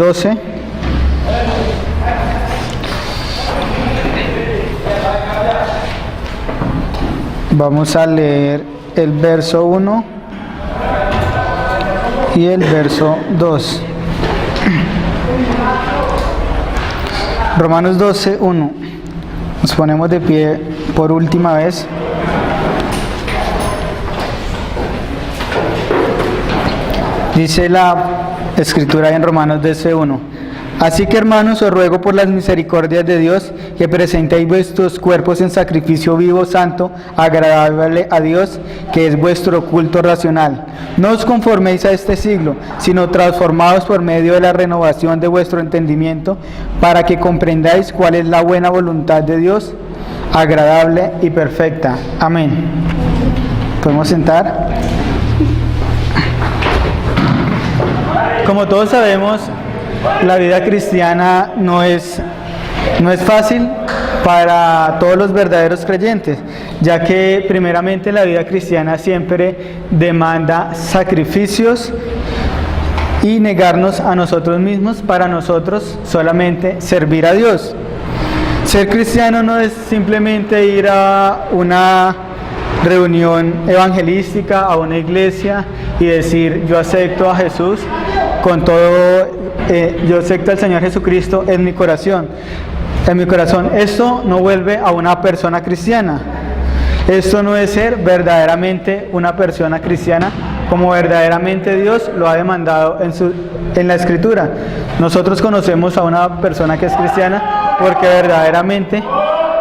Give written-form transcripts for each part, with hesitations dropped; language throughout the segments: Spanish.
12. Vamos a leer el verso 1 y el verso 2. Romanos 12, 1. Nos ponemos de pie por última vez. Dice la Escritura en Romanos 12, 1. Así que, hermanos, os ruego por las misericordias de Dios que presentéis vuestros cuerpos en sacrificio vivo, santo, agradable a Dios, que es vuestro culto racional. No os conforméis a este siglo, sino transformaos por medio de la renovación de vuestro entendimiento, para que comprendáis cuál es la buena voluntad de Dios, agradable y perfecta. Amén. ¿Podemos sentar? Como todos sabemos, la vida cristiana no es fácil para todos los verdaderos creyentes, ya que primeramente la vida cristiana siempre demanda sacrificios y negarnos a nosotros mismos para nosotros solamente servir a Dios. Ser cristiano no es simplemente ir a una reunión evangelística, a una iglesia y decir yo acepto a Jesús con todo, yo acepto al Señor Jesucristo en mi corazón. Esto no vuelve a una persona cristiana. Esto no es ser verdaderamente una persona cristiana como verdaderamente Dios lo ha demandado en la Escritura. Nosotros conocemos a una persona que es cristiana porque verdaderamente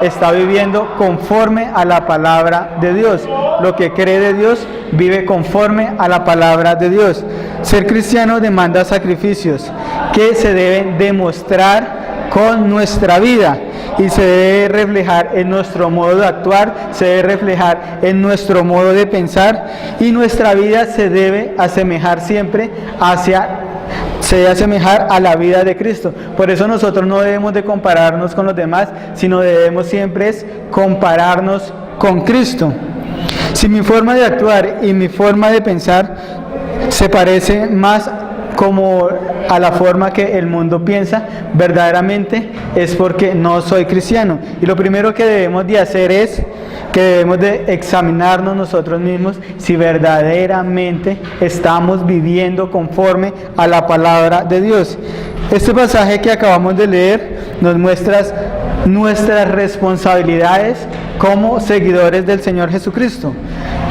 está viviendo conforme a la palabra de Dios. Lo que cree de Dios vive conforme a la palabra de Dios. Ser cristiano demanda sacrificios que se deben demostrar con nuestra vida y se debe reflejar en nuestro modo de actuar, se debe reflejar en nuestro modo de pensar, y nuestra vida se debe asemejar siempre a la vida de Cristo. Por eso nosotros no debemos de compararnos con los demás, sino debemos siempre compararnos con Cristo. Si mi forma de actuar y mi forma de pensar se parece más como a la forma que el mundo piensa, verdaderamente es porque no soy cristiano. Y lo primero que debemos de hacer es que debemos de examinarnos nosotros mismos si verdaderamente estamos viviendo conforme a la palabra de Dios. Este pasaje que acabamos de leer nos muestra nuestras responsabilidades como seguidores del Señor Jesucristo.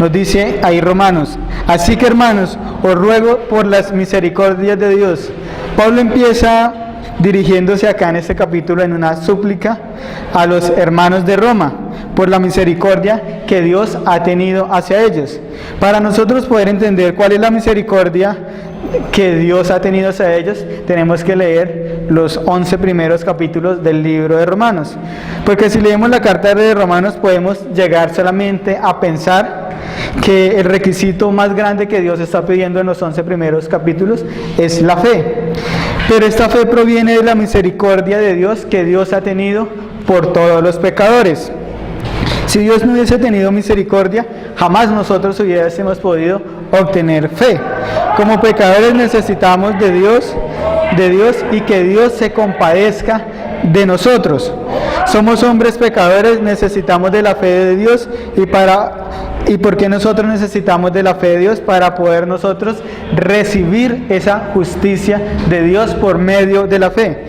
Nos dice ahí Romanos: así que, hermanos, os ruego por las misericordias de Dios. Pablo empieza dirigiéndose acá en este capítulo en una súplica a los hermanos de Roma por la misericordia que Dios ha tenido hacia ellos. Para nosotros poder entender cuál es la misericordia que Dios ha tenido hacia ellos, tenemos que leer los 11 primeros capítulos del libro de Romanos, porque si leemos la carta de Romanos podemos llegar solamente a pensar que el requisito más grande que Dios está pidiendo en los 11 primeros capítulos es la fe, pero esta fe proviene de la misericordia de Dios que Dios ha tenido por todos los pecadores. Si Dios no hubiese tenido misericordia, jamás nosotros hubiésemos podido obtener fe. Como pecadores necesitamos de Dios y que Dios se compadezca de nosotros. Somos hombres pecadores, necesitamos de la fe de Dios. ¿Y por qué nosotros necesitamos de la fe de Dios? Para poder nosotros recibir esa justicia de Dios por medio de la fe.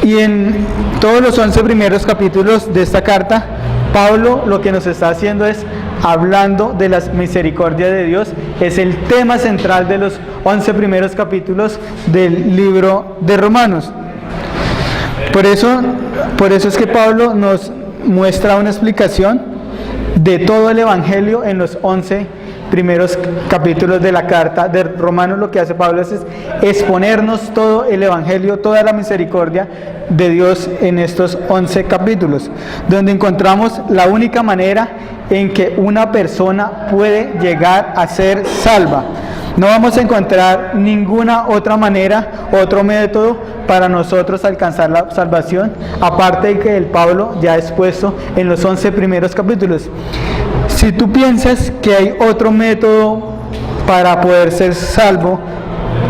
Y en todos los 11 primeros capítulos de esta carta, Pablo lo que nos está haciendo es hablando de las misericordias de Dios. Es el tema central de los 11 primeros capítulos del libro de Romanos. Por eso es que Pablo nos muestra una explicación de todo el Evangelio en los 11 primeros capítulos de la carta de Romanos. Lo que hace Pablo es exponernos todo el Evangelio, toda la misericordia de Dios en estos 11 capítulos, donde encontramos la única manera en que una persona puede llegar a ser salva. No vamos a encontrar ninguna otra manera, otro método para nosotros alcanzar la salvación, aparte de que el Pablo ya ha expuesto en los 11 primeros capítulos. Si tú piensas que hay otro método para poder ser salvo,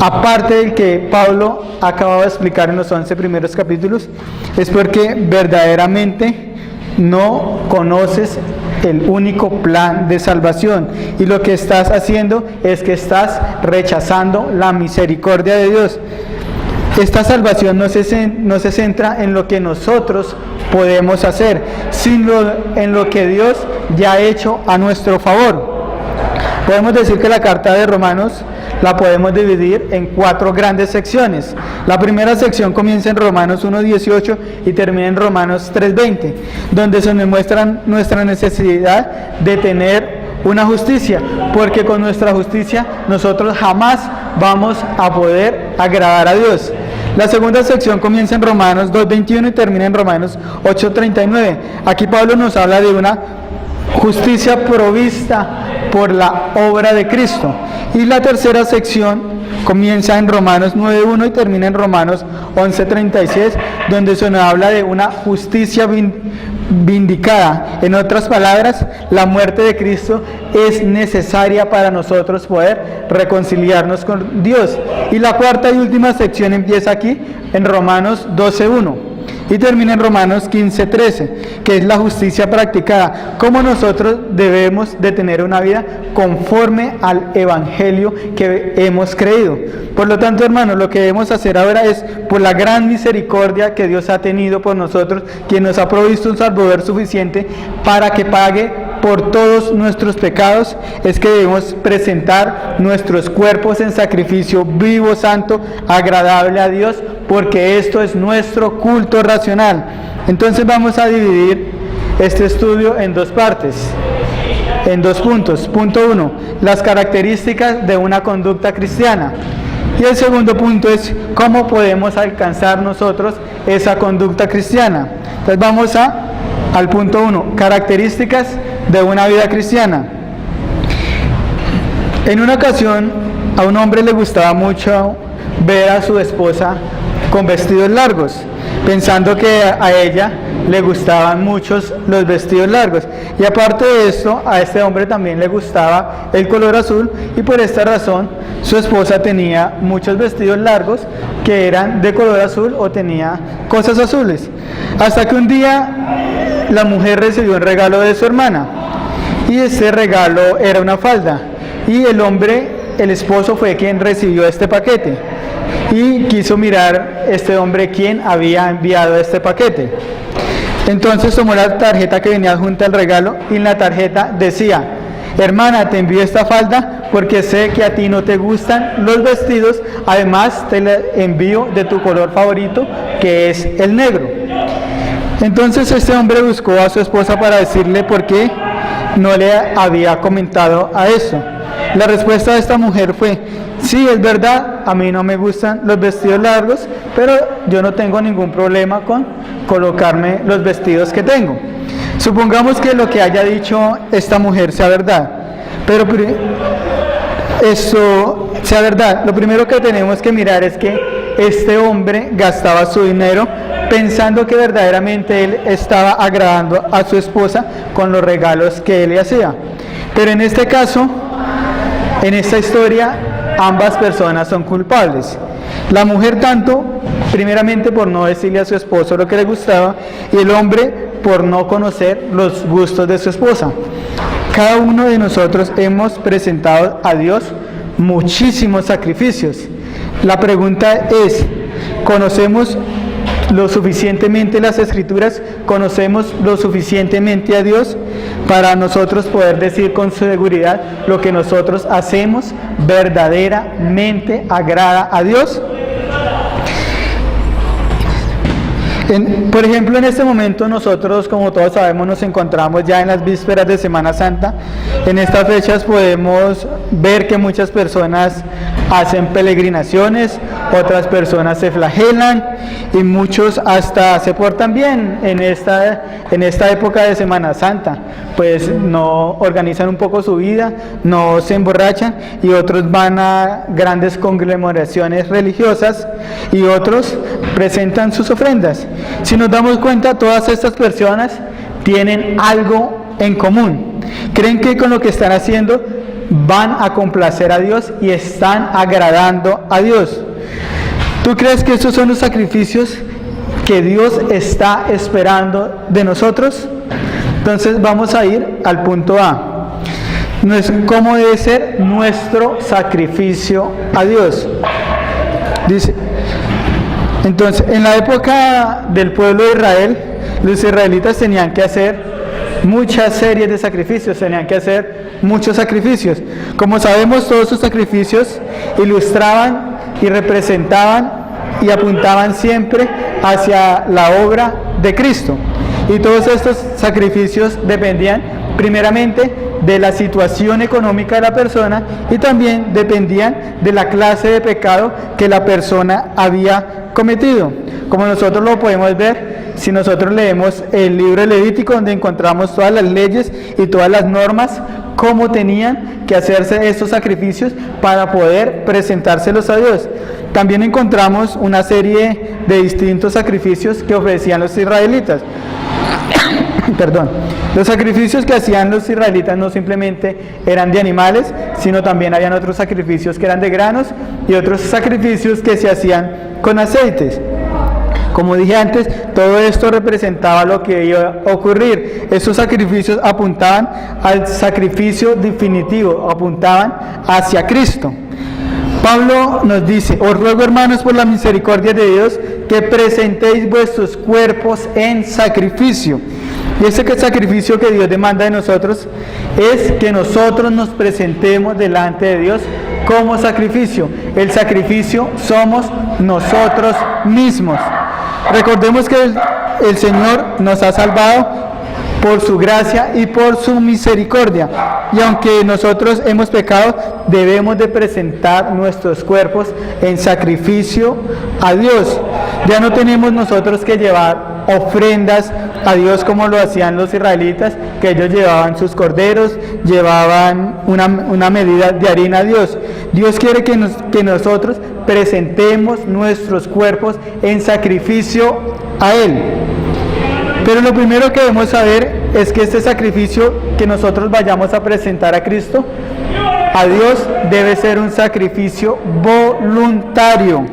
aparte del que Pablo acababa de explicar en los 11 primeros capítulos, es porque verdaderamente no conoces el único plan de salvación, y lo que estás haciendo es que estás rechazando la misericordia de Dios. Esta salvación no se centra en lo que nosotros podemos hacer, sino en lo que Dios ya ha hecho a nuestro favor. Podemos decir que la carta de Romanos la podemos dividir en 4 grandes secciones. La primera sección comienza en Romanos 1:18 y termina en Romanos 3:20, donde se nos muestra nuestra necesidad de tener una justicia, porque con nuestra justicia nosotros jamás vamos a poder agradar a Dios. La segunda sección comienza en Romanos 2:21 y termina en Romanos 8:39. Aquí Pablo nos habla de una justicia provista por la obra de Cristo. Y la tercera sección comienza en Romanos 9:1 y termina en Romanos 11:36, donde se nos habla de una justicia vindicada. En otras palabras, la muerte de Cristo es necesaria para nosotros poder reconciliarnos con Dios. Y la cuarta y última sección empieza aquí en Romanos 12:1 y termina en Romanos 15:13, que es la justicia practicada, cómo nosotros debemos de tener una vida conforme al evangelio que hemos creído. Por lo tanto, hermanos, lo que debemos hacer ahora es, por la gran misericordia que Dios ha tenido por nosotros, quien nos ha provisto un Salvador suficiente para que pague por todos nuestros pecados, es que debemos presentar nuestros cuerpos en sacrificio vivo, santo, agradable a Dios, porque esto es nuestro culto racional. Entonces vamos a dividir este estudio en 2 partes, en 2 puntos. Punto 1, las características de una conducta cristiana. Y el segundo punto es cómo podemos alcanzar nosotros esa conducta cristiana. Entonces vamos al punto 1, características de una vida cristiana. En una ocasión a un hombre le gustaba mucho ver a su esposa con vestidos largos, pensando que a ella le gustaban muchos los vestidos largos, y aparte de esto, a este hombre también le gustaba el color azul, y por esta razón su esposa tenía muchos vestidos largos que eran de color azul o tenía cosas azules, hasta que un día la mujer recibió un regalo de su hermana, y este regalo era una falda, y el esposo fue quien recibió este paquete, y quiso mirar este hombre quién había enviado este paquete. Entonces tomó la tarjeta que venía junto al regalo, y en la tarjeta decía: hermana, te envío esta falda porque sé que a ti no te gustan los vestidos, además te la envío de tu color favorito, que es el negro. Entonces este hombre buscó a su esposa para decirle por qué no le había comentado a eso. La respuesta de esta mujer fue: sí, es verdad, a mí no me gustan los vestidos largos, pero yo no tengo ningún problema con colocarme los vestidos que tengo. Supongamos que lo que haya dicho esta mujer sea verdad, pero eso sea verdad. Lo primero que tenemos que mirar es que este hombre gastaba su dinero pensando que verdaderamente él estaba agradando a su esposa con los regalos que él le hacía. Pero en este caso, en esta historia, ambas personas son culpables. La mujer tanto, primeramente por no decirle a su esposo lo que le gustaba, y el hombre por no conocer los gustos de su esposa. Cada uno de nosotros hemos presentado a Dios muchísimos sacrificios. La pregunta es: ¿conocemos lo suficientemente las Escrituras? ¿Conocemos lo suficientemente a Dios para nosotros poder decir con seguridad lo que nosotros hacemos verdaderamente agrada a Dios? Por ejemplo, en este momento nosotros, como todos sabemos, nos encontramos ya en las vísperas de Semana Santa. En estas fechas podemos ver que muchas personas hacen peregrinaciones, otras personas se flagelan y muchos hasta se portan bien en esta época de Semana Santa, pues no organizan un poco su vida, no se emborrachan, y otros van a grandes conglomeraciones religiosas y otros presentan sus ofrendas. Si nos damos cuenta, todas estas personas tienen algo en común. Creen que con lo que están haciendo van a complacer a Dios y están agradando a Dios. ¿Tú crees que esos son los sacrificios que Dios está esperando de nosotros? Entonces vamos a ir al punto A. ¿Cómo debe ser nuestro sacrificio a Dios? Dice, entonces, en la época del pueblo de Israel, los israelitas tenían que hacer muchas series de sacrificios, tenían que hacer muchos sacrificios. Como sabemos, todos sus sacrificios ilustraban y representaban y apuntaban siempre hacia la obra de Cristo. Y todos estos sacrificios dependían primeramente de la situación económica de la persona y también dependían de la clase de pecado que la persona había cometido. Como nosotros lo podemos ver si nosotros leemos el libro de Levítico, donde encontramos todas las leyes y todas las normas, cómo tenían que hacerse estos sacrificios para poder presentárselos a Dios. También encontramos una serie de distintos sacrificios que ofrecían los israelitas. Perdón. Los sacrificios que hacían los israelitas no simplemente eran de animales, sino también habían otros sacrificios que eran de granos y otros sacrificios que se hacían con aceites. Como dije antes, todo esto representaba lo que iba a ocurrir. Estos sacrificios apuntaban al sacrificio definitivo, apuntaban hacia Cristo. Pablo nos dice: os ruego, hermanos, por la misericordia de Dios, que presentéis vuestros cuerpos en sacrificio. Y ese sacrificio que Dios demanda de nosotros es que nosotros nos presentemos delante de Dios como sacrificio. El sacrificio somos nosotros mismos. Recordemos que el Señor nos ha salvado por su gracia y por su misericordia. Y aunque nosotros hemos pecado, debemos de presentar nuestros cuerpos en sacrificio a Dios. Ya no tenemos nosotros que llevar ofrendas a Dios como lo hacían los israelitas, que ellos llevaban sus corderos, llevaban una medida de harina a Dios. Dios quiere que nosotros presentemos nuestros cuerpos en sacrificio a Él. Pero lo primero que debemos saber es que este sacrificio que nosotros vayamos a presentar a Cristo, a Dios, debe ser un sacrificio voluntario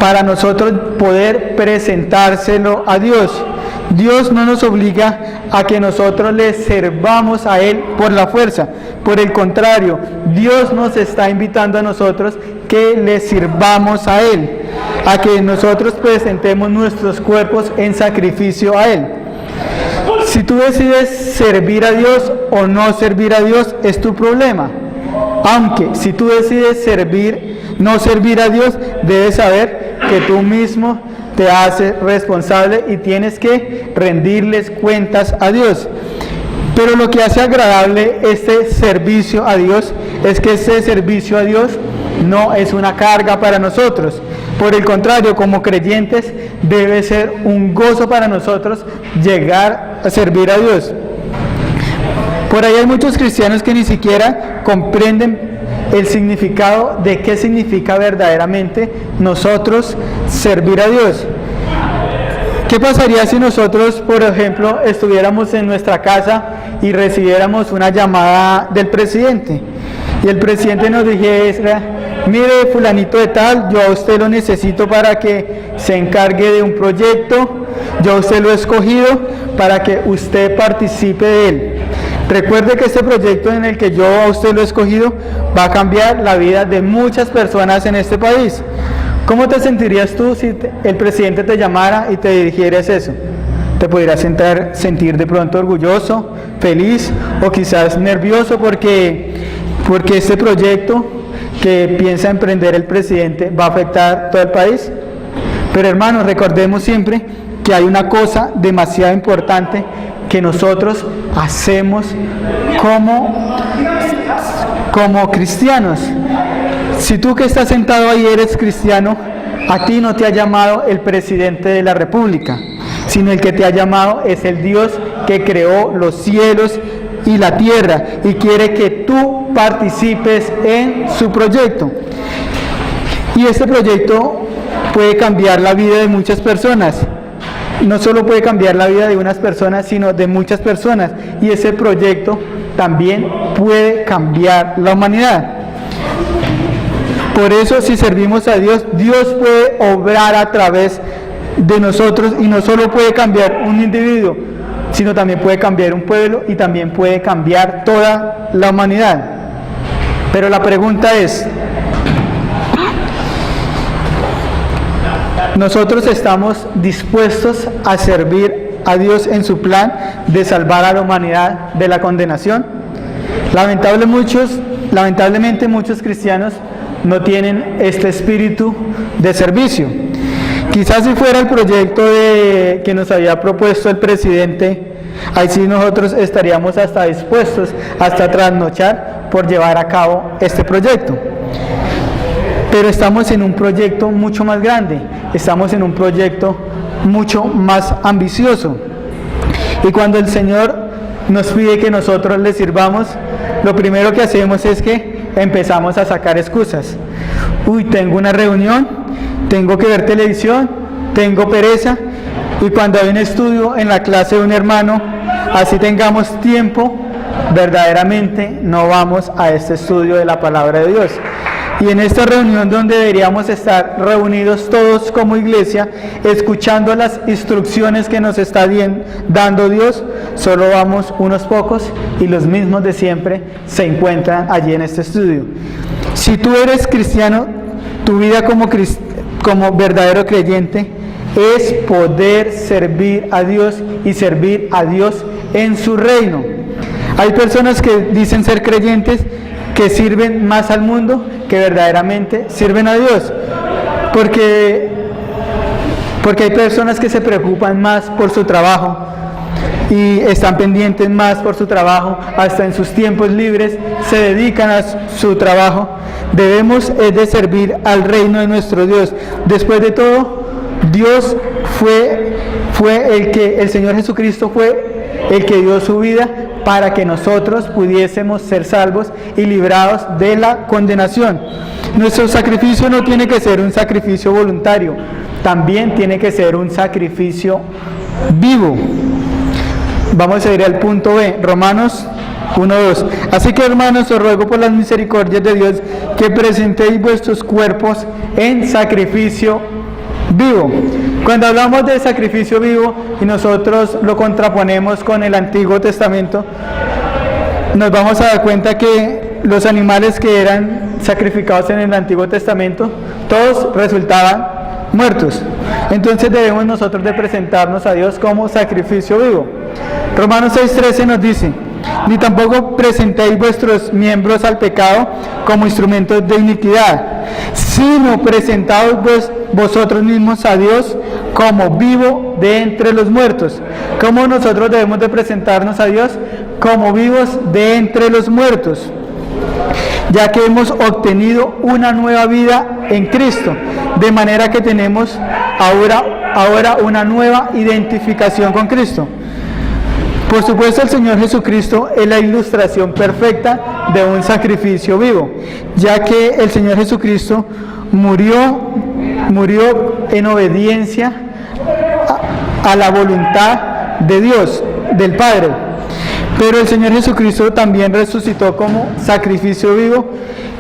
para nosotros poder presentárselo a Dios. Dios no nos obliga a que nosotros le servamos a Él por la fuerza. Por el contrario, Dios nos está invitando a nosotros que le sirvamos a Él, a que nosotros presentemos nuestros cuerpos en sacrificio a Él. Si tú decides servir a Dios o no servir a Dios, es tu problema. Aunque si tú decides no servir a Dios, debes saber que tú mismo te haces responsable y tienes que rendirles cuentas a Dios. Pero lo que hace agradable este servicio a Dios es que este servicio a Dios no es una carga para nosotros. Por el contrario, como creyentes, debe ser un gozo para nosotros llegar a servir a Dios. Por ahí hay muchos cristianos que ni siquiera comprenden el significado de qué significa verdaderamente nosotros servir a Dios. ¿Qué pasaría si nosotros, por ejemplo, estuviéramos en nuestra casa y recibiéramos una llamada del presidente? Y el presidente nos dijera: mire, fulanito de tal, yo a usted lo necesito para que se encargue de un proyecto, yo a usted lo he escogido para que usted participe de él. Recuerde que este proyecto en el que yo a usted lo he escogido va a cambiar la vida de muchas personas en este país. ¿Cómo te sentirías tú si el presidente te llamara y te dirigieras eso? Te podrías sentir de pronto orgulloso, feliz o quizás nervioso porque este proyecto que piensa emprender el presidente va a afectar todo el país. Pero hermanos, recordemos siempre que hay una cosa demasiado importante que nosotros hacemos como cristianos. Si tú que estás sentado ahí eres cristiano, a ti no te ha llamado el presidente de la República, sino el que te ha llamado es el Dios que creó los cielos y la tierra y quiere que tú participes en su proyecto. Y este proyecto puede cambiar la vida de muchas personas. No solo puede cambiar la vida de unas personas, sino de muchas personas. Y ese proyecto también puede cambiar la humanidad. Por eso, si servimos a Dios, Dios puede obrar a través de nosotros, y no solo puede cambiar un individuo, sino también puede cambiar un pueblo y también puede cambiar toda la humanidad. Pero la pregunta es, ¿nosotros estamos dispuestos a servir a Dios en su plan de salvar a la humanidad de la condenación? Lamentablemente muchos cristianos no tienen este espíritu de servicio. Quizás si fuera el proyecto que nos había propuesto el presidente, ahí sí nosotros estaríamos hasta dispuestos, hasta trasnochar por llevar a cabo este proyecto. Pero estamos en un proyecto mucho más grande, estamos en un proyecto mucho más ambicioso. Y cuando el Señor nos pide que nosotros le sirvamos, lo primero que hacemos es que empezamos a sacar excusas. Uy, tengo una reunión, tengo que ver televisión, tengo pereza, y cuando hay un estudio en la clase de un hermano, así tengamos tiempo, verdaderamente no vamos a este estudio de la palabra de Dios. Y en esta reunión donde deberíamos estar reunidos todos como iglesia, escuchando las instrucciones que nos está dando Dios, solo vamos unos pocos y los mismos de siempre se encuentran allí en este estudio. Si tú eres cristiano, tu vida como verdadero creyente es poder servir a Dios y servir a Dios en su reino. Hay personas que dicen ser creyentes, que sirven más al mundo que verdaderamente sirven a Dios, porque hay personas que se preocupan más por su trabajo y están pendientes más por su trabajo, hasta en sus tiempos libres se dedican a su trabajo. Debemos de servir al reino de nuestro Dios. Después de todo, Dios el Señor Jesucristo fue el que dio su vida para que nosotros pudiésemos ser salvos y librados de la condenación. Nuestro sacrificio no tiene que ser un sacrificio voluntario, también tiene que ser un sacrificio vivo. Vamos a ir al punto B, Romanos 1:2. Así que, hermanos, os ruego por las misericordias de Dios que presentéis vuestros cuerpos en sacrificio vivo. Cuando hablamos de sacrificio vivo y nosotros lo contraponemos con el Antiguo Testamento, nos vamos a dar cuenta que los animales que eran sacrificados en el Antiguo Testamento, todos resultaban muertos. Entonces debemos nosotros de presentarnos a Dios como sacrificio vivo. Romanos 6:13 nos dice: ni tampoco presentéis vuestros miembros al pecado como instrumentos de iniquidad, sino presentaos vosotros mismos a Dios como vivo de entre los muertos. ¿Cómo nosotros debemos de presentarnos a Dios? Como vivos de entre los muertos, ya que hemos obtenido una nueva vida en Cristo, de manera que tenemos ahora una nueva identificación con Cristo. Por supuesto, el Señor Jesucristo es la ilustración perfecta de un sacrificio vivo, ya que el Señor Jesucristo murió en obediencia a la voluntad de Dios, del Padre. Pero el Señor Jesucristo también resucitó como sacrificio vivo,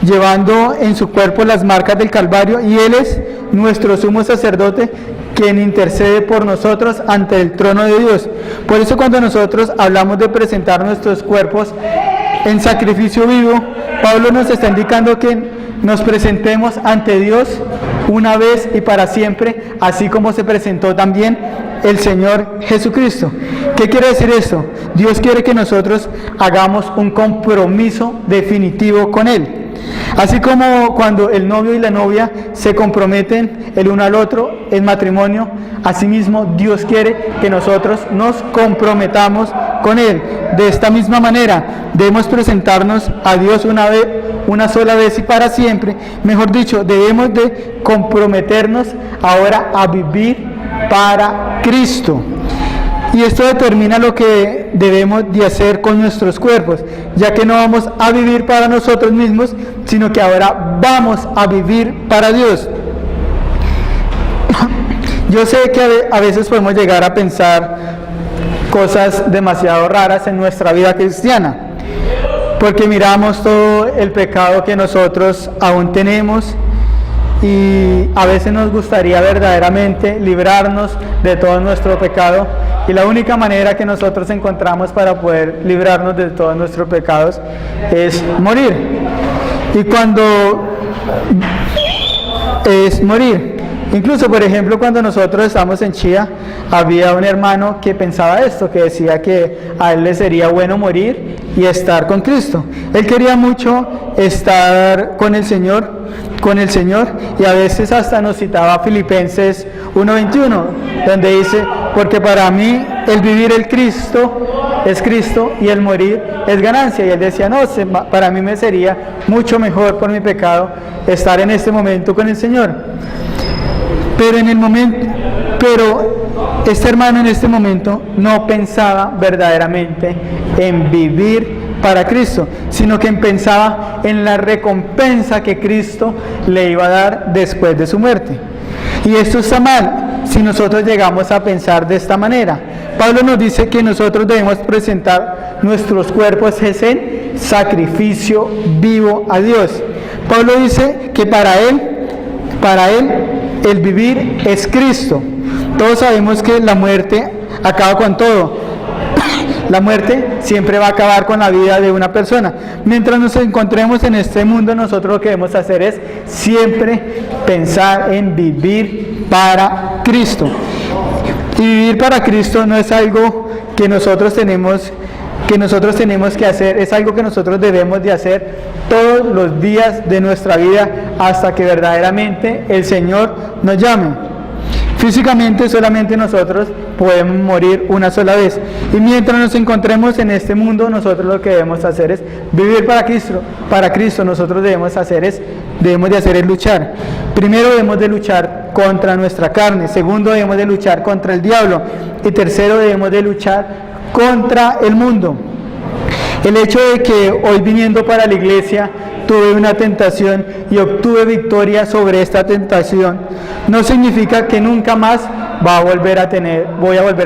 llevando en su cuerpo las marcas del Calvario, y Él es nuestro sumo sacerdote, quien intercede por nosotros ante el trono de Dios. Por eso, cuando nosotros hablamos de presentar nuestros cuerpos en sacrificio vivo, Pablo nos está indicando que nos presentemos ante Dios una vez y para siempre, así como se presentó también el Señor Jesucristo. ¿Qué quiere decir esto? Dios quiere que nosotros hagamos un compromiso definitivo con Él. Así como cuando el novio y la novia se comprometen el uno al otro en matrimonio, asimismo Dios quiere que nosotros nos comprometamos con Él. De esta misma manera debemos presentarnos a Dios una sola vez y para siempre. Mejor dicho, debemos de comprometernos ahora a vivir para Cristo. Y esto determina lo que debemos de hacer con nuestros cuerpos, ya que no vamos a vivir para nosotros mismos, sino que ahora vamos a vivir para Dios. Yo sé que a veces podemos llegar a pensar cosas demasiado raras en nuestra vida cristiana, porque miramos todo el pecado que nosotros aún tenemos y a veces nos gustaría verdaderamente librarnos de todo nuestro pecado, y la única manera que nosotros encontramos para poder librarnos de todos nuestros pecados es morir. Y cuando es morir, incluso por ejemplo cuando nosotros estamos en Chía, había un hermano que pensaba esto, que decía que a él le sería bueno morir y estar con Cristo. Él quería mucho estar con el Señor, y a veces hasta nos citaba Filipenses 1:21, donde dice: porque para mí el vivir es Cristo y el morir es ganancia. Y él decía: no, para mí me sería mucho mejor por mi pecado estar en este momento con el Señor. Pero este hermano en este momento no pensaba verdaderamente en vivir para Cristo, sino que pensaba en la recompensa que Cristo le iba a dar después de su muerte. Y esto está mal si nosotros llegamos a pensar de esta manera. Pablo nos dice que nosotros debemos presentar nuestros cuerpos en sacrificio vivo a Dios. Pablo dice que para él el vivir es Cristo. Todos sabemos que la muerte acaba con todo. La muerte siempre va a acabar con la vida de una persona. Mientras nos encontremos en este mundo, nosotros lo que debemos hacer es siempre pensar en vivir para Cristo. Y vivir para Cristo no es algo que nosotros tenemos que hacer, es algo que nosotros debemos de hacer todos los días de nuestra vida hasta que verdaderamente el Señor nos llame. Físicamente solamente nosotros podemos morir una sola vez, y mientras nos encontremos en este mundo, nosotros lo que debemos hacer es vivir para Cristo. Para Cristo nosotros debemos de hacer es luchar. Primero debemos de luchar contra nuestra carne, segundo debemos de luchar contra el diablo, y tercero debemos de luchar contra el mundo. El hecho de que hoy viniendo para la iglesia tuve una tentación y obtuve victoria sobre esta tentación, no significa que nunca más voy a volver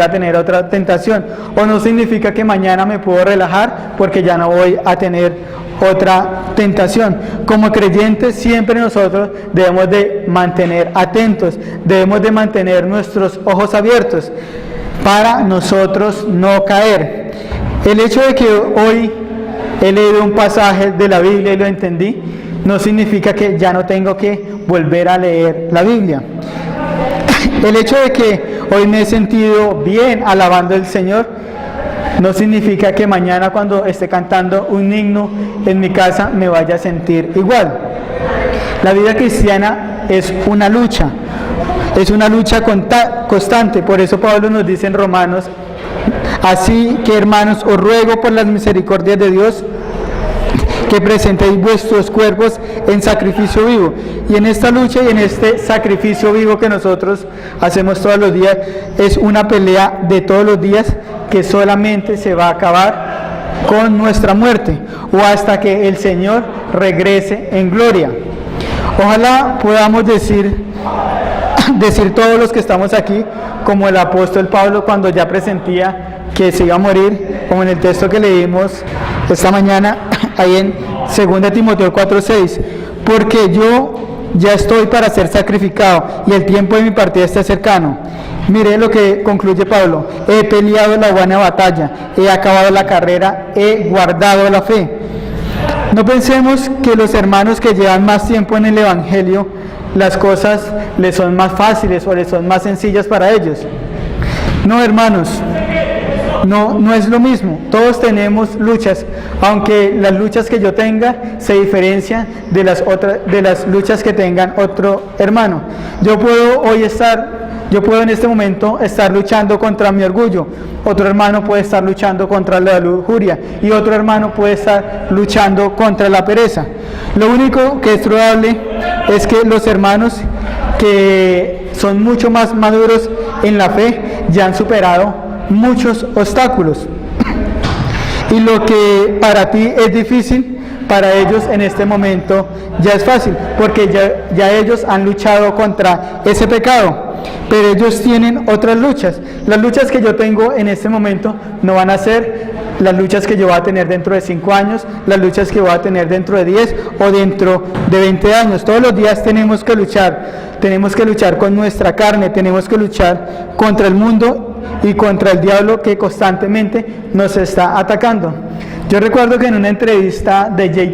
a tener otra tentación, o no significa que mañana me puedo relajar porque ya no voy a tener otra tentación. Como creyentes siempre nosotros debemos de mantener atentos, debemos de mantener nuestros ojos abiertos para nosotros no caer. El hecho de que hoy he leído un pasaje de la Biblia y lo entendí, no significa que ya no tengo que volver a leer la Biblia. El hecho de que hoy me he sentido bien alabando al Señor, no significa que mañana cuando esté cantando un himno en mi casa me vaya a sentir igual. La vida cristiana es una lucha constante. Por eso Pablo nos dice en Romanos: así que, hermanos, os ruego por las misericordias de Dios que presentéis vuestros cuerpos en sacrificio vivo. Y en esta lucha y en este sacrificio vivo que nosotros hacemos todos los días, es una pelea de todos los días que solamente se va a acabar con nuestra muerte o hasta que el Señor regrese en gloria. Ojalá podamos decir todos los que estamos aquí, como el apóstol Pablo cuando ya presentía que se iba a morir, como en el texto que leímos esta mañana, ahí en 2 Timoteo 4:6, porque yo ya estoy para ser sacrificado y el tiempo de mi partida está cercano. Mire lo que concluye Pablo: he peleado la buena batalla, he acabado la carrera, he guardado la fe. No pensemos que los hermanos que llevan más tiempo en el Evangelio, las cosas les son más fáciles o les son más sencillas para ellos. No, hermanos, no es lo mismo. Todos tenemos luchas, aunque las luchas que yo tenga se diferencian de las luchas que tengan otro hermano. Yo puedo en este momento estar luchando contra mi orgullo, otro hermano puede estar luchando contra la lujuria y otro hermano puede estar luchando contra la pereza. Lo único que es probable es que los hermanos que son mucho más maduros en la fe ya han superado muchos obstáculos, y lo que para ti es difícil, para ellos en este momento ya es fácil, porque ya ellos han luchado contra ese pecado, pero ellos tienen otras luchas. Las luchas que yo tengo en este momento no van a ser las luchas que yo voy a tener dentro de 5 años, las luchas que voy a tener dentro de 10 o dentro de 20 años. Todos los días tenemos que luchar con nuestra carne, tenemos que luchar contra el mundo y contra el diablo que constantemente nos está atacando. Yo recuerdo que en una entrevista de Jay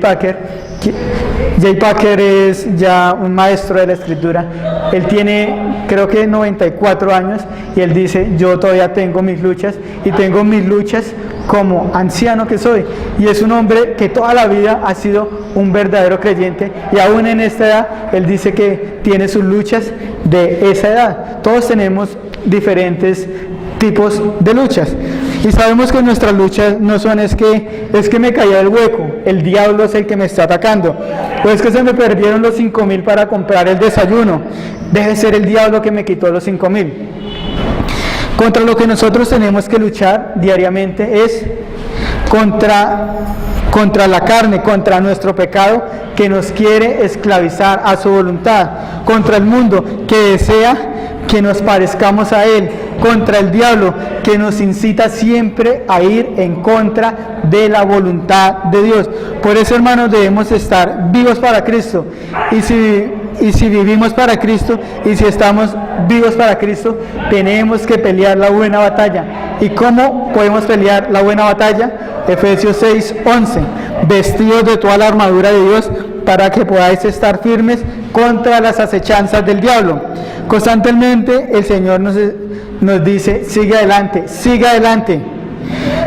Packer es ya un maestro de la escritura, él tiene creo que 94 años y él dice: yo todavía tengo mis luchas y tengo mis luchas como anciano que soy, y es un hombre que toda la vida ha sido un verdadero creyente, y aún en esta edad él dice que tiene sus luchas de esa edad. Todos tenemos diferentes tipos de luchas y sabemos que nuestras luchas no son es que me cayó el hueco, el diablo es el que me está atacando, o es que se me perdieron los 5,000 para comprar el desayuno, debe ser el diablo que me quitó los 5,000. Contra lo que nosotros tenemos que luchar diariamente es contra la carne, contra nuestro pecado que nos quiere esclavizar a su voluntad, contra el mundo que desea que nos parezcamos a él, contra el diablo que nos incita siempre a ir en contra de la voluntad de Dios. Por eso, hermanos, debemos estar vivos para Cristo, y si vivimos para Cristo y si estamos vivos para Cristo, tenemos que pelear la buena batalla. ¿Y cómo podemos pelear la buena batalla? Efesios 6:11, vestidos de toda la armadura de Dios para que podáis estar firmes contra las acechanzas del diablo. Constantemente el Señor nos dice: sigue adelante, sigue adelante.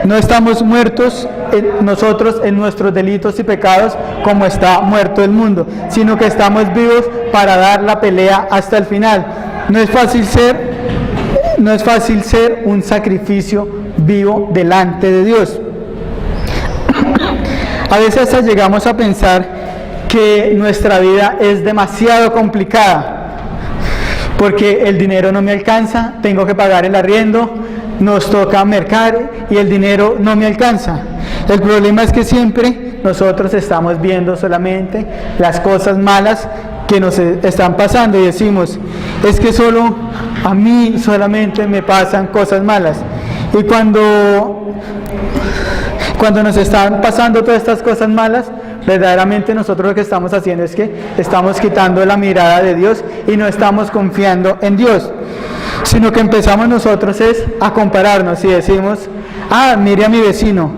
No estamos muertos nosotros en nuestros delitos y pecados como está muerto el mundo, sino que estamos vivos para dar la pelea hasta el final. No es fácil ser un sacrificio vivo delante de Dios. A veces hasta llegamos a pensar que nuestra vida es demasiado complicada, porque el dinero no me alcanza, tengo que pagar el arriendo, nos toca mercar y el dinero no me alcanza. El problema es que siempre nosotros estamos viendo solamente las cosas malas que nos están pasando y decimos: es que solo a mí solamente me pasan cosas malas. Y cuando nos están pasando todas estas cosas malas, verdaderamente nosotros lo que estamos haciendo es que estamos quitando la mirada de Dios y no estamos confiando en Dios, sino que empezamos nosotros a compararnos y decimos: mire a mi vecino,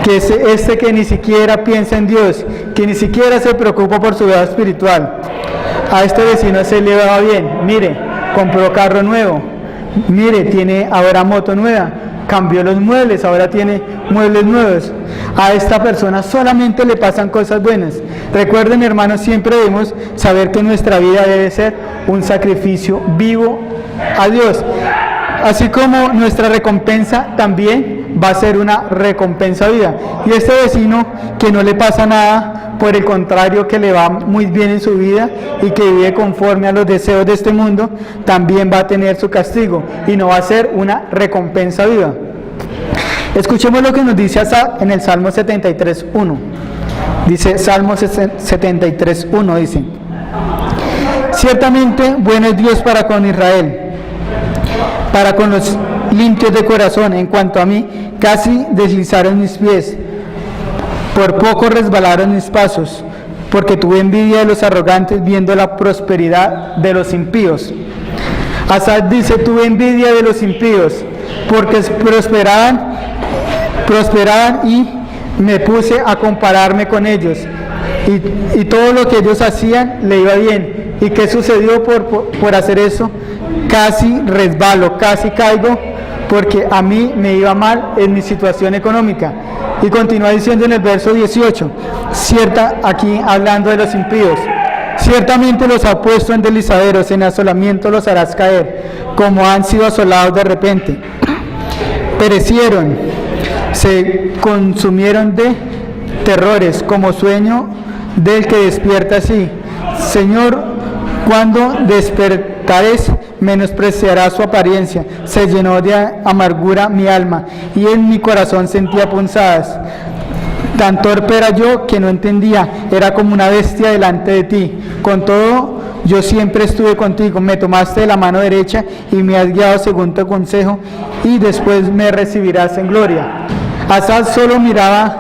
que es este que ni siquiera piensa en Dios, que ni siquiera se preocupa por su vida espiritual. A este vecino se le va bien, mire, compró carro nuevo, mire, tiene ahora moto nueva, cambió los muebles, ahora tiene muebles nuevos. A esta persona solamente le pasan cosas buenas. Recuerden, hermanos, siempre debemos saber que nuestra vida debe ser un sacrificio vivo a Dios, así como nuestra recompensa también va a ser una recompensa viva. Y este vecino que no le pasa nada, por el contrario, que le va muy bien en su vida y que vive conforme a los deseos de este mundo, también va a tener su castigo y no va a ser una recompensa viva. Escuchemos lo que nos dice Asaf en el Salmo 73:1. Dice Salmo 73:1, dice: ciertamente bueno es Dios para con Israel, para con los limpios de corazón. En cuanto a mí, casi deslizaron mis pies, por poco resbalaron mis pasos, porque tuve envidia de los arrogantes viendo la prosperidad de los impíos. Asaf dice: tuve envidia de los impíos, porque prosperaban y me puse a compararme con ellos, y todo lo que ellos hacían le iba bien. ¿Y qué sucedió por hacer eso? Casi resbalo, casi caigo, porque a mí me iba mal en mi situación económica. Y continúa diciendo en el verso 18, aquí hablando de los impíos: ciertamente los ha puesto en deslizaderos, en asolamiento los harás caer, como han sido asolados de repente. Perecieron, se consumieron de terrores, como sueño del que despierta así. Señor, cuando despertares, menospreciará su apariencia. Se llenó de amargura mi alma, y en mi corazón sentía punzadas. Tan torpe era yo que no entendía, era como una bestia delante de ti. Con todo, yo siempre estuve contigo, me tomaste de la mano derecha y me has guiado según tu consejo, y después me recibirás en gloria. Asa solo miraba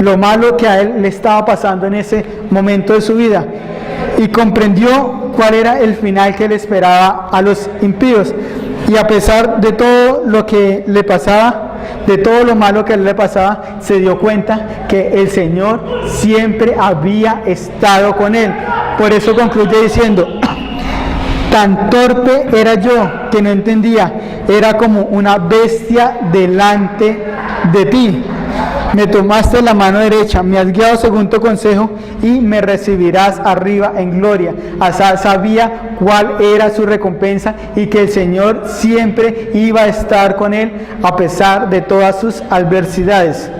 lo malo que a él le estaba pasando en ese momento de su vida y comprendió cuál era el final que le esperaba a los impíos. Y a pesar de todo lo que le pasaba, de todo lo malo que le pasaba, se dio cuenta que el Señor siempre había estado con él. Por eso concluye diciendo: tan torpe era yo que no entendía, era como una bestia delante de ti. Me tomaste la mano derecha, me has guiado según tu consejo y me recibirás arriba en gloria. Asa sabía cuál era su recompensa y que el Señor siempre iba a estar con él a pesar de todas sus adversidades.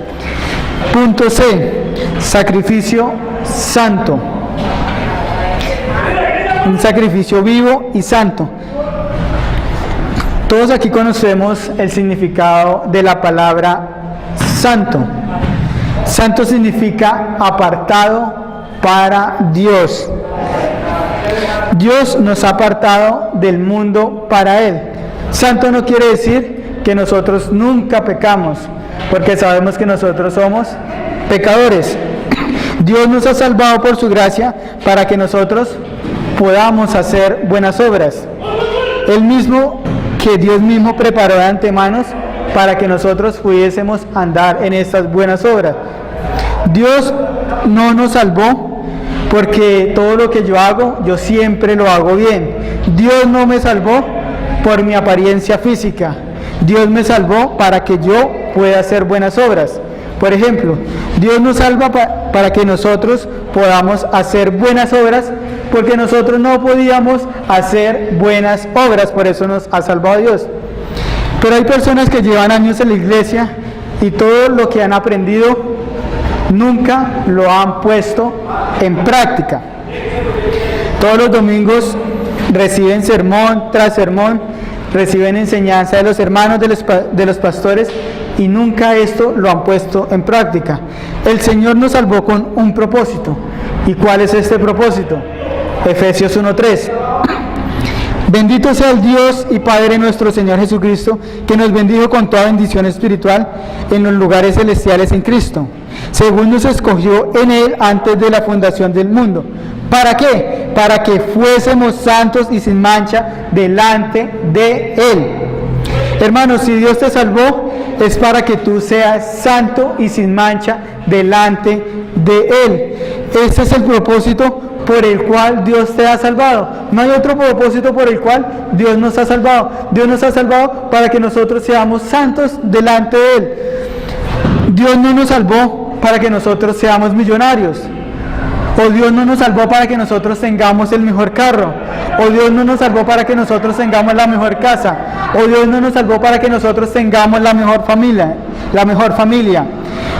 Punto C. Sacrificio santo. Un sacrificio vivo y santo. Todos aquí conocemos el significado de la palabra santo. Santo significa apartado para Dios. Dios nos ha apartado del mundo para Él. Santo no quiere decir que nosotros nunca pecamos, porque sabemos que nosotros somos pecadores. Dios nos ha salvado por su gracia para que nosotros podamos hacer buenas obras. El mismo que Dios mismo preparó de antemano para que nosotros pudiésemos andar en estas buenas obras. Dios no nos salvó porque todo lo que yo hago, yo siempre lo hago bien. Dios no me salvó por mi apariencia física. Dios me salvó para que yo pueda hacer buenas obras. Por ejemplo, Dios nos salva para que nosotros podamos hacer buenas obras, porque nosotros no podíamos hacer buenas obras, por eso nos ha salvado Dios. Pero hay personas que llevan años en la iglesia y todo lo que han aprendido nunca lo han puesto en práctica. Todos los domingos reciben sermón tras sermón, reciben enseñanza de los hermanos, de los pastores, y nunca esto lo han puesto en práctica. El Señor nos salvó con un propósito. ¿Y cuál es este propósito? Efesios 1:3. Bendito sea el Dios y Padre nuestro Señor Jesucristo, que nos bendijo con toda bendición espiritual en los lugares celestiales en Cristo, según nos escogió en Él antes de la fundación del mundo. ¿Para qué? Para que fuésemos santos y sin mancha delante de Él. Hermanos, si Dios te salvó, es para que tú seas santo y sin mancha delante de Él. Ese es el propósito por el cual Dios te ha salvado. No hay otro propósito por el cual Dios nos ha salvado. Dios nos ha salvado para que nosotros seamos santos delante de Él. Dios no nos salvó para que nosotros seamos millonarios. O Dios no nos salvó para que nosotros tengamos el mejor carro. O Dios no nos salvó para que nosotros tengamos la mejor casa. O Dios no nos salvó para que nosotros tengamos la mejor familia.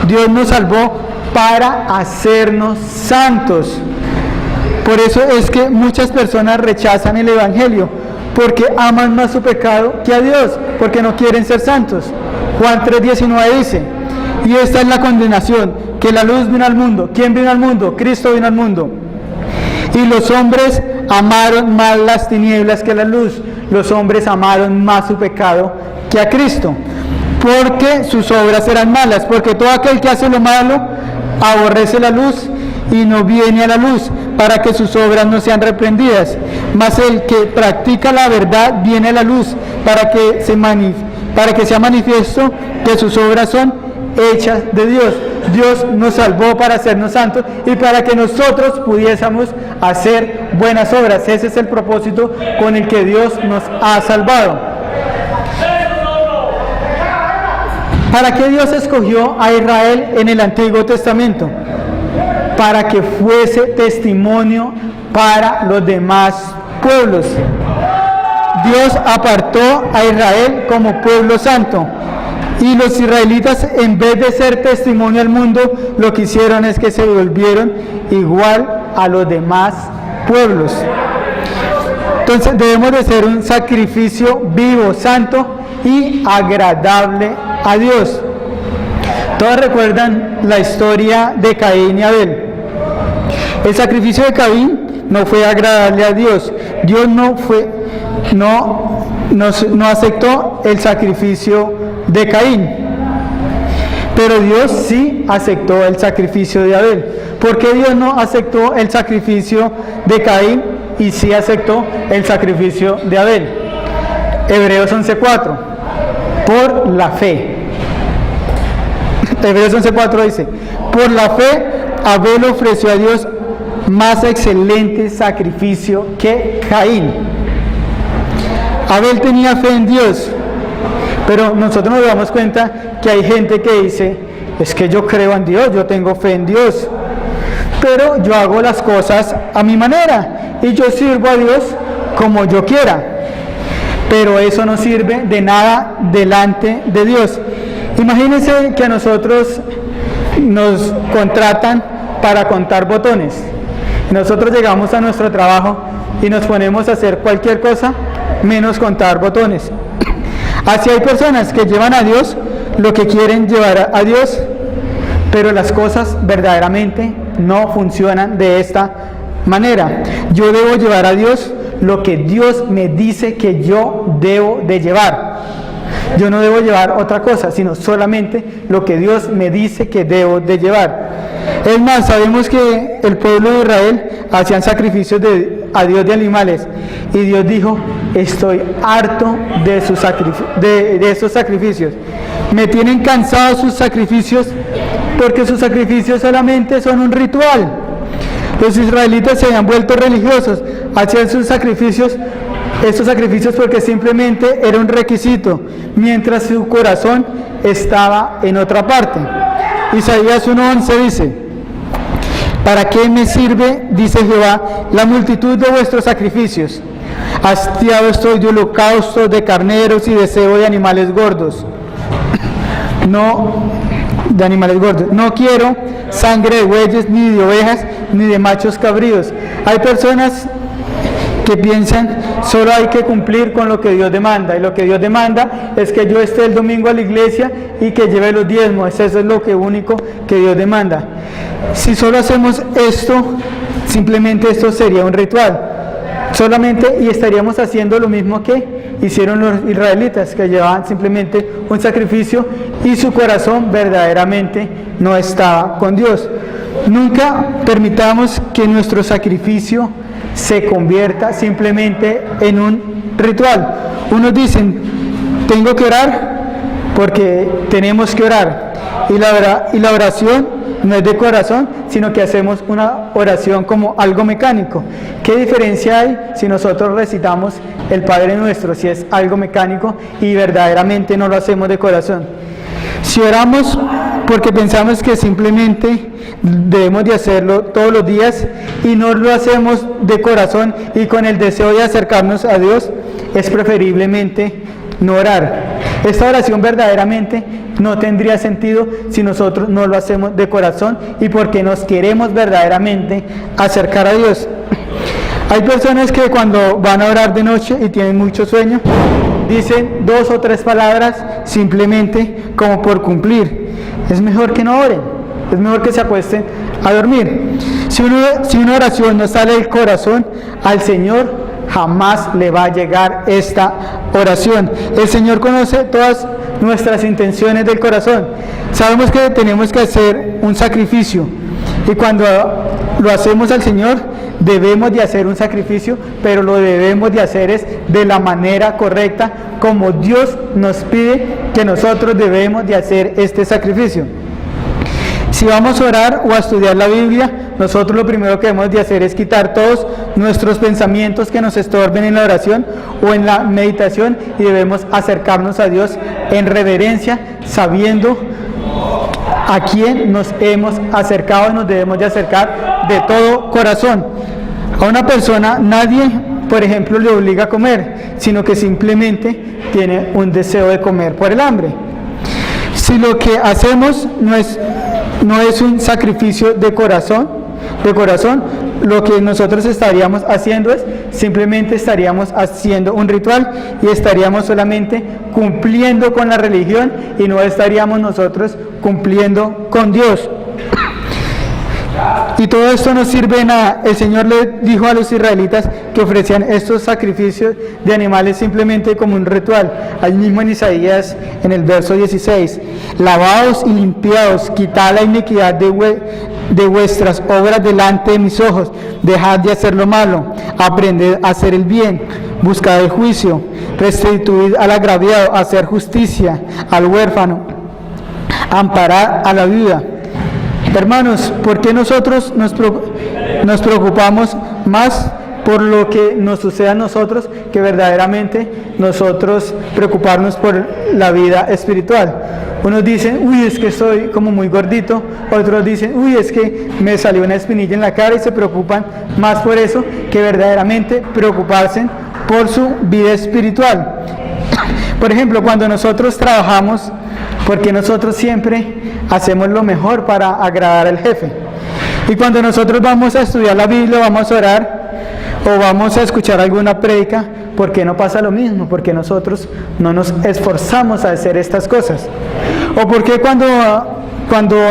Dios nos salvó para hacernos santos. Por eso es que muchas personas rechazan el Evangelio, porque aman más su pecado que a Dios, porque no quieren ser santos. Juan 3:19 dice: y esta es la condenación, que la luz vino al mundo. ¿Quién vino al mundo? Cristo vino al mundo. Y los hombres amaron más las tinieblas que la luz. Los hombres amaron más su pecado que a Cristo, porque sus obras eran malas. Porque todo aquel que hace lo malo aborrece la luz y no viene a la luz, para que sus obras no sean reprendidas. Mas el que practica la verdad viene a la luz, para que sea manifiesto que sus obras son hechas de Dios. Dios nos salvó para hacernos santos y para que nosotros pudiésemos hacer buenas obras. Ese es el propósito con el que Dios nos ha salvado. ¿Para qué Dios escogió a Israel en el Antiguo Testamento? Para que fuese testimonio para los demás pueblos. Dios apartó a Israel como pueblo santo. Y los israelitas, en vez de ser testimonio al mundo, lo que hicieron es que se volvieron igual a los demás pueblos. Entonces debemos de ser un sacrificio vivo, santo y agradable a Dios. Todos recuerdan la historia de Caín y Abel. El sacrificio de Caín no fue agradable a Dios. Dios no aceptó el sacrificio de Caín. Pero Dios sí aceptó el sacrificio de Abel. ¿Por qué Dios no aceptó el sacrificio de Caín y sí aceptó el sacrificio de Abel? Hebreos 11:4. Por la fe. Hebreos 11:4 dice: por la fe Abel ofreció a Dios más excelente sacrificio que Caín. Abel tenía fe en Dios, pero nosotros nos damos cuenta que hay gente que dice: es que yo creo en Dios, yo tengo fe en Dios, pero yo hago las cosas a mi manera y yo sirvo a Dios como yo quiera. Pero eso no sirve de nada delante de Dios. Imagínense que a nosotros nos contratan para contar botones. Nosotros llegamos a nuestro trabajo y nos ponemos a hacer cualquier cosa menos contar botones. Así hay personas que llevan a Dios lo que quieren llevar a Dios, pero las cosas verdaderamente no funcionan de esta manera. Yo debo llevar a Dios lo que Dios me dice que yo debo de llevar. Yo no debo llevar otra cosa, sino solamente lo que Dios me dice que debo de llevar. Es más, sabemos que el pueblo de Israel hacían sacrificios a Dios de animales, y Dios dijo: estoy harto de esos sacrificios. Me tienen cansados sus sacrificios, porque sus sacrificios solamente son un ritual. Los israelitas se habían vuelto religiosos, hacían sus sacrificios, estos sacrificios porque simplemente era un requisito, mientras su corazón estaba en otra parte. Isaías 1:11 dice: ¿para qué me sirve, dice Jehová, la multitud de vuestros sacrificios? Hastiado estoy de holocaustos, de carneros y de cebo de animales gordos. No quiero sangre de bueyes, ni de ovejas, ni de machos cabríos. Hay personas que piensan: solo hay que cumplir con lo que Dios demanda, y lo que Dios demanda es que yo esté el domingo a la iglesia y que lleve los diezmos. Eso es lo único que Dios demanda. Si solo hacemos esto, simplemente esto sería un ritual solamente, y estaríamos haciendo lo mismo que hicieron los israelitas, que llevaban simplemente un sacrificio y su corazón verdaderamente no estaba con Dios. Nunca permitamos que nuestro sacrificio se convierta simplemente en un ritual. Unos dicen: tengo que orar porque tenemos que orar, y la oración no es de corazón, sino que hacemos una oración como algo mecánico. ¿Qué diferencia hay si nosotros recitamos el Padre Nuestro, si es algo mecánico y verdaderamente no lo hacemos de corazón? Si oramos porque pensamos que simplemente debemos de hacerlo todos los días y no lo hacemos de corazón y con el deseo de acercarnos a Dios, es preferiblemente no orar. Esta oración verdaderamente no tendría sentido si nosotros no lo hacemos de corazón y porque nos queremos verdaderamente acercar a Dios. Hay personas que cuando van a orar de noche y tienen mucho sueño, dicen 2 o 3 palabras simplemente como por cumplir. Es mejor que no oren, es mejor que se acuesten a dormir. Si una oración no sale del corazón, al Señor jamás le va a llegar esta oración. El Señor conoce todas nuestras intenciones del corazón. Sabemos que tenemos que hacer un sacrificio, y cuando lo hacemos al Señor debemos de hacer un sacrificio, pero lo debemos de hacer es de la manera correcta, como Dios nos pide que nosotros debemos de hacer este sacrificio. Si vamos a orar o a estudiar la Biblia, nosotros lo primero que debemos de hacer es quitar todos nuestros pensamientos que nos estorben en la oración o en la meditación, y debemos acercarnos a Dios en reverencia, sabiendo a quién nos hemos acercado, y nos debemos de acercar de todo corazón. A una persona nadie, por ejemplo, le obliga a comer, sino que simplemente tiene un deseo de comer por el hambre. Si lo que hacemos no es un sacrificio de corazón, lo que nosotros estaríamos haciendo es simplemente estaríamos haciendo un ritual y estaríamos solamente cumpliendo con la religión y no estaríamos nosotros cumpliendo con Dios. Y todo esto no sirve de nada. El Señor le dijo a los israelitas que ofrecían estos sacrificios de animales simplemente como un ritual. Ahí mismo en Isaías, en el verso 16, lavaos y limpiaos, quitad la iniquidad de vuestras obras delante de mis ojos, dejad de hacer lo malo, aprended a hacer el bien, buscad el juicio, restituid al agraviado, hacer justicia al huérfano, amparad a la viuda. Hermanos, ¿por qué nosotros nos preocupamos más por lo que nos sucede a nosotros que verdaderamente nosotros preocuparnos por la vida espiritual? Unos dicen, uy, es que soy como muy gordito, otros dicen, uy, es que me salió una espinilla en la cara, y se preocupan más por eso que verdaderamente preocuparse por su vida espiritual. Por ejemplo, cuando nosotros trabajamos, porque nosotros siempre hacemos lo mejor para agradar al jefe. Y cuando nosotros vamos a estudiar la Biblia, vamos a orar o vamos a escuchar alguna prédica, ¿por qué no pasa lo mismo? Porque nosotros no nos esforzamos a hacer estas cosas. O porque cuando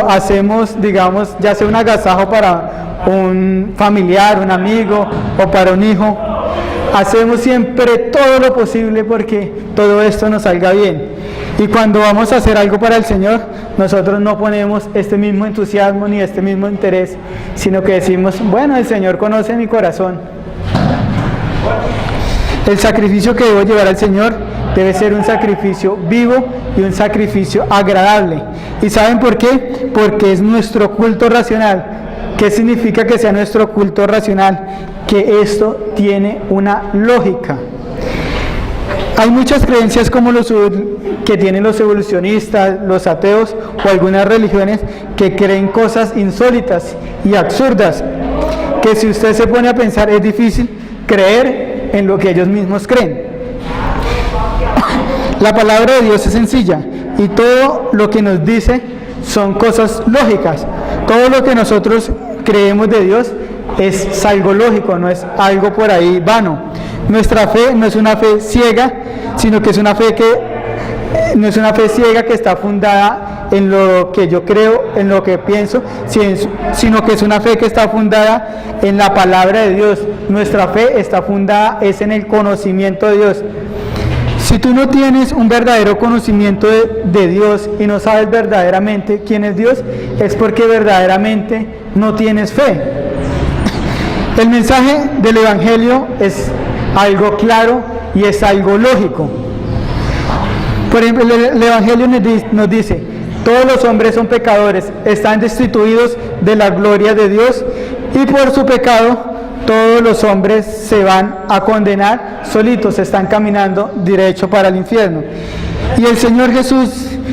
hacemos, digamos, ya sea un agasajo para un familiar, un amigo o para un hijo, hacemos siempre todo lo posible porque todo esto nos salga bien. Y cuando vamos a hacer algo para el Señor, nosotros no ponemos este mismo entusiasmo ni este mismo interés, sino que decimos, bueno, el Señor conoce mi corazón. El sacrificio que debo llevar al Señor debe ser un sacrificio vivo y un sacrificio agradable. ¿Y saben por qué? Porque es nuestro culto racional. ¿Qué significa que sea nuestro culto racional? Que esto tiene una lógica. Hay muchas creencias como que tienen los evolucionistas, los ateos o algunas religiones que creen cosas insólitas y absurdas, que si usted se pone a pensar es difícil creer en lo que ellos mismos creen. La palabra de Dios es sencilla y todo lo que nos dice son cosas lógicas. Todo lo que nosotros creemos de Dios es algo lógico, no es algo por ahí vano. Nuestra fe no es una fe ciega, sino que es una fe no es una fe ciega que está fundada en lo que yo creo, en lo que pienso, sino que es una fe que está fundada en la palabra de Dios. Nuestra fe está fundada en el conocimiento de Dios. Si tú no tienes un verdadero conocimiento de Dios y no sabes verdaderamente quién es Dios, es porque verdaderamente no tienes fe. El mensaje del Evangelio es algo claro y es algo lógico. Por ejemplo, el Evangelio nos dice, todos los hombres son pecadores, están destituidos de la gloria de Dios y por su pecado todos los hombres se van a condenar solitos, están caminando derecho para el infierno. Y el Señor Jesús,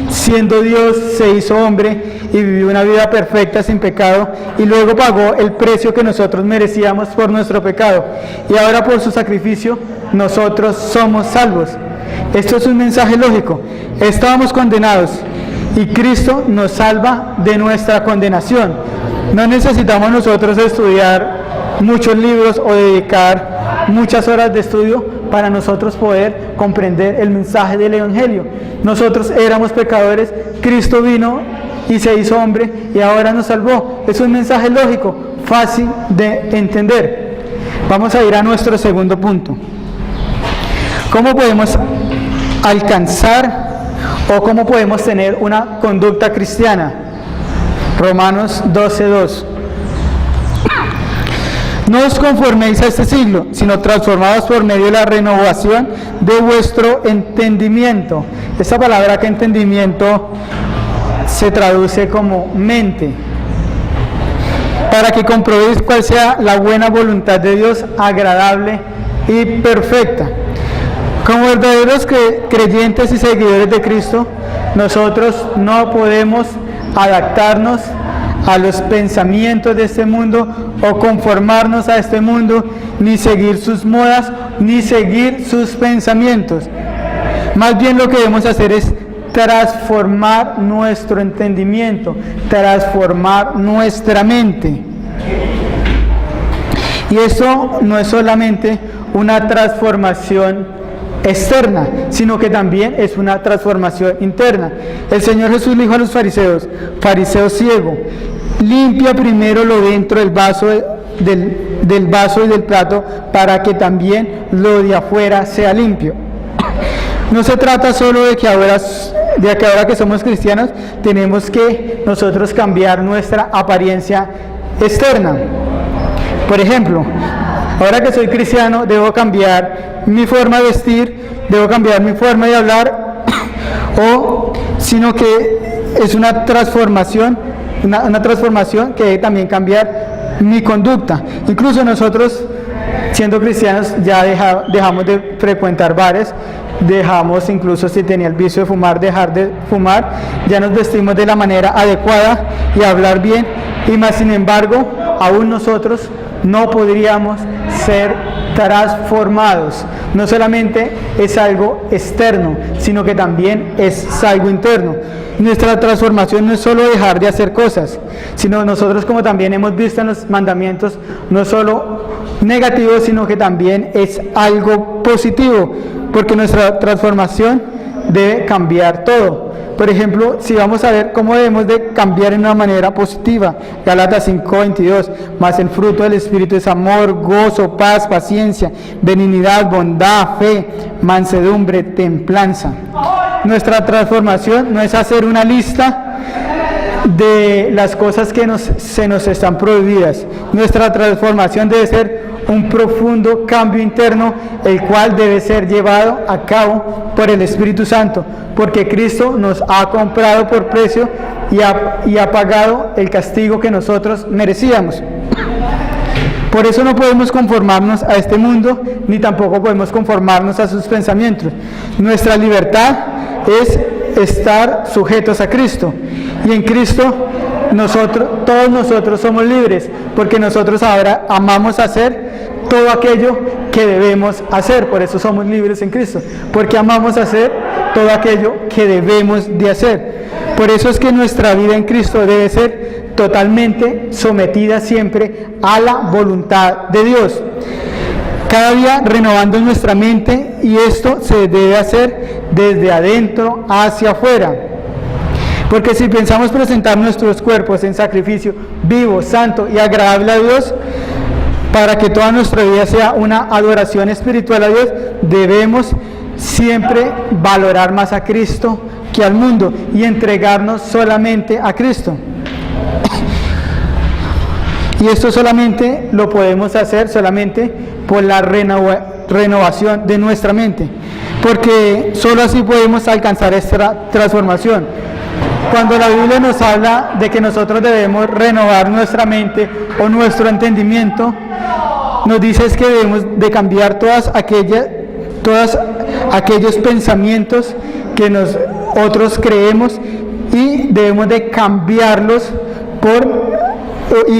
siendo Dios, se hizo hombre y vivió una vida perfecta sin pecado y luego pagó el precio que nosotros merecíamos por nuestro pecado. Y ahora por su sacrificio nosotros somos salvos. Esto es un mensaje lógico. Estábamos condenados y Cristo nos salva de nuestra condenación. No necesitamos nosotros estudiar muchos libros o dedicar muchas horas de estudio para nosotros poder comprender el mensaje del Evangelio. Nosotros éramos pecadores, Cristo vino y se hizo hombre y ahora nos salvó. Es un mensaje lógico, fácil de entender. Vamos a ir a nuestro segundo punto. ¿Cómo podemos alcanzar o cómo podemos tener una conducta cristiana? Romanos 12:2. No os conforméis a este siglo, sino transformados por medio de la renovación de vuestro entendimiento. Esta palabra que entendimiento se traduce como mente. Para que comprobéis cuál sea la buena voluntad de Dios, agradable y perfecta. Como verdaderos creyentes y seguidores de Cristo, nosotros no podemos adaptarnos a los pensamientos de este mundo o conformarnos a este mundo, ni seguir sus modas, ni seguir sus pensamientos. Más bien lo que debemos hacer es transformar nuestro entendimiento, transformar nuestra mente. Y eso no es solamente una transformación externa, sino que también es una transformación interna. El Señor Jesús le dijo a los fariseos, fariseo ciego, limpia primero lo dentro del vaso, del vaso y del plato, para que también lo de afuera sea limpio. No se trata solo de que ahora que somos cristianos tenemos que nosotros cambiar nuestra apariencia externa. Por ejemplo, ahora que soy cristiano debo cambiar mi forma de vestir, debo cambiar mi forma de hablar, sino que es una transformación que debe también cambiar mi conducta. Incluso nosotros, siendo cristianos, ya dejamos de frecuentar bares, dejamos, incluso si tenía el vicio de fumar, dejar de fumar, ya nos vestimos de la manera adecuada y hablar bien, y más sin embargo, aún nosotros no podríamos ser transformados. No solamente es algo externo, sino que también es algo interno. Nuestra transformación no es solo dejar de hacer cosas, sino nosotros, como también hemos visto en los mandamientos, no es solo negativo, sino que también es algo positivo, porque nuestra transformación debe cambiar todo. Por ejemplo, si vamos a ver cómo debemos de cambiar en una manera positiva, Gálatas 5:22, mas el fruto del Espíritu es amor, gozo, paz, paciencia, benignidad, bondad, fe, mansedumbre, templanza. Nuestra transformación no es hacer una lista de las cosas que se nos están prohibidas. Nuestra transformación debe ser un profundo cambio interno, el cual debe ser llevado a cabo por el Espíritu Santo, porque Cristo nos ha comprado por precio y ha pagado el castigo que nosotros merecíamos. Por eso no podemos conformarnos a este mundo, ni tampoco podemos conformarnos a sus pensamientos. Nuestra libertad es estar sujetos a Cristo, y en Cristo todos nosotros somos libres, porque nosotros ahora amamos hacer todo aquello que debemos hacer. Por eso somos libres en Cristo, porque amamos hacer todo aquello que debemos de hacer. Por eso es que nuestra vida en Cristo debe ser totalmente sometida siempre a la voluntad de Dios, cada día renovando nuestra mente, y esto se debe hacer desde adentro hacia afuera. Porque si pensamos presentar nuestros cuerpos en sacrificio vivo, santo y agradable a Dios, para que toda nuestra vida sea una adoración espiritual a Dios, debemos siempre valorar más a Cristo que al mundo y entregarnos solamente a Cristo. Y esto solamente lo podemos hacer solamente por la renovación de nuestra mente, porque solo así podemos alcanzar esta transformación. Cuando la Biblia nos habla de que nosotros debemos renovar nuestra mente o nuestro entendimiento, nos dice es que debemos de cambiar todos aquellos pensamientos que nosotros creemos, y debemos de cambiarlos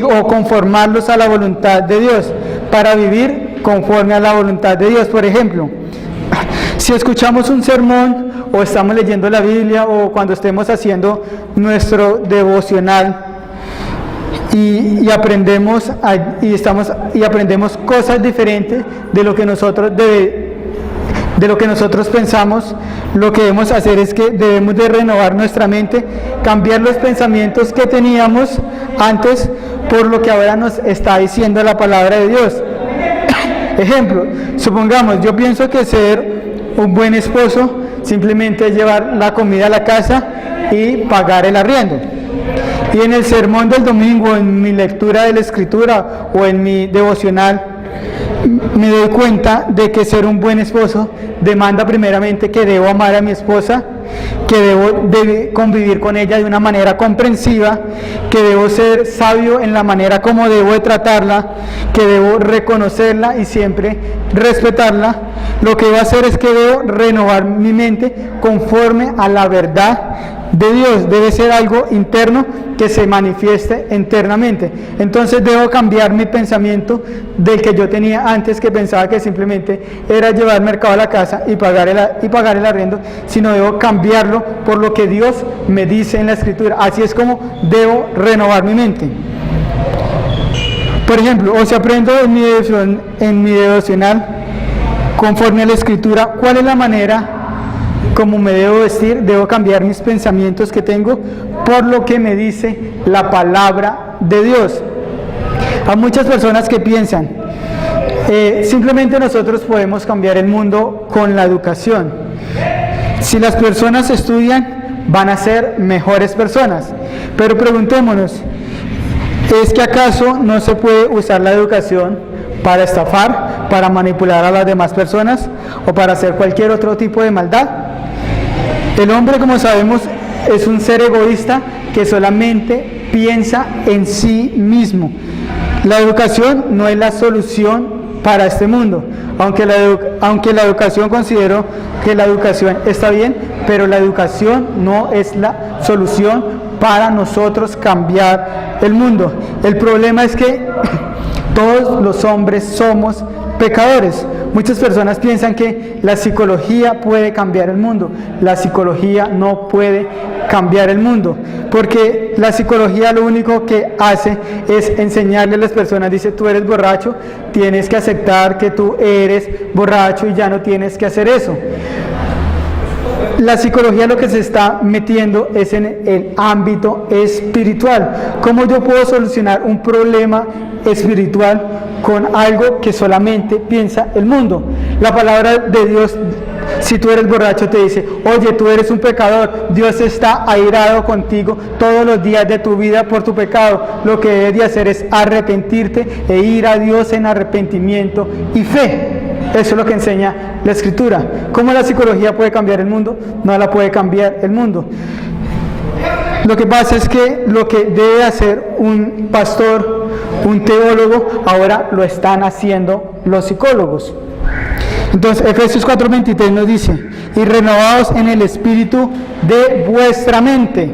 o conformarlos a la voluntad de Dios, para vivir conforme a la voluntad de Dios. Por ejemplo, si escuchamos un sermón, o estamos leyendo la Biblia, o cuando estemos haciendo nuestro devocional, y aprendemos cosas diferentes de lo que nosotros pensamos, lo que debemos hacer es que debemos de renovar nuestra mente, cambiar los pensamientos que teníamos antes por lo que ahora nos está diciendo la palabra de Dios. Ejemplo, supongamos, yo pienso que ser un buen esposo simplemente es llevar la comida a la casa y pagar el arriendo. Y en el sermón del domingo, en mi lectura de la Escritura o en mi devocional, me doy cuenta de que ser un buen esposo demanda primeramente que debo amar a mi esposa, que debo convivir con ella de una manera comprensiva, que debo ser sabio en la manera como debo de tratarla, que debo reconocerla y siempre respetarla. Lo que debo hacer es que debo renovar mi mente conforme a la verdad de Dios. Debe ser algo interno que se manifieste internamente. Entonces debo cambiar mi pensamiento del que yo tenía antes, que pensaba que simplemente era llevar mercado a la casa y pagar el arriendo, sino debo cambiarlo por lo que Dios me dice en la Escritura. Así es como debo renovar mi mente. Por ejemplo, o si aprendo en mi devocional conforme a la Escritura, ¿cuál es la manera como me debo vestir? Debo cambiar mis pensamientos que tengo por lo que me dice la palabra de Dios. Hay muchas personas que piensan, simplemente nosotros podemos cambiar el mundo con la educación. Si las personas estudian, van a ser mejores personas. Pero preguntémonos, ¿es que acaso no se puede usar la educación para estafar, para manipular a las demás personas o para hacer cualquier otro tipo de maldad? El hombre, como sabemos, es un ser egoísta que solamente piensa en sí mismo. La educación no es la solución para este mundo, aunque la educación, considero que la educación está bien, pero la educación no es la solución para nosotros cambiar el mundo. El problema es que todos los hombres somos pecadores. Muchas personas piensan que la psicología puede cambiar el mundo. La psicología no puede cambiar el mundo, porque la psicología lo único que hace es enseñarle a las personas, dice, tú eres borracho, tienes que aceptar que tú eres borracho y ya no tienes que hacer eso. La psicología lo que se está metiendo es en el ámbito espiritual. ¿Cómo yo puedo solucionar un problema espiritual con algo que solamente piensa el mundo? La palabra de Dios, si tú eres borracho, te dice, oye, tú eres un pecador, Dios está airado contigo todos los días de tu vida por tu pecado. Lo que debes de hacer es arrepentirte e ir a Dios en arrepentimiento y fe. Eso es lo que enseña la Escritura. ¿Cómo la psicología puede cambiar el mundo? No la puede cambiar el mundo. Lo que pasa es que lo que debe hacer un pastor, un teólogo, ahora lo están haciendo los psicólogos. Entonces, Efesios 4:23 nos dice, y renovados en el espíritu de vuestra mente.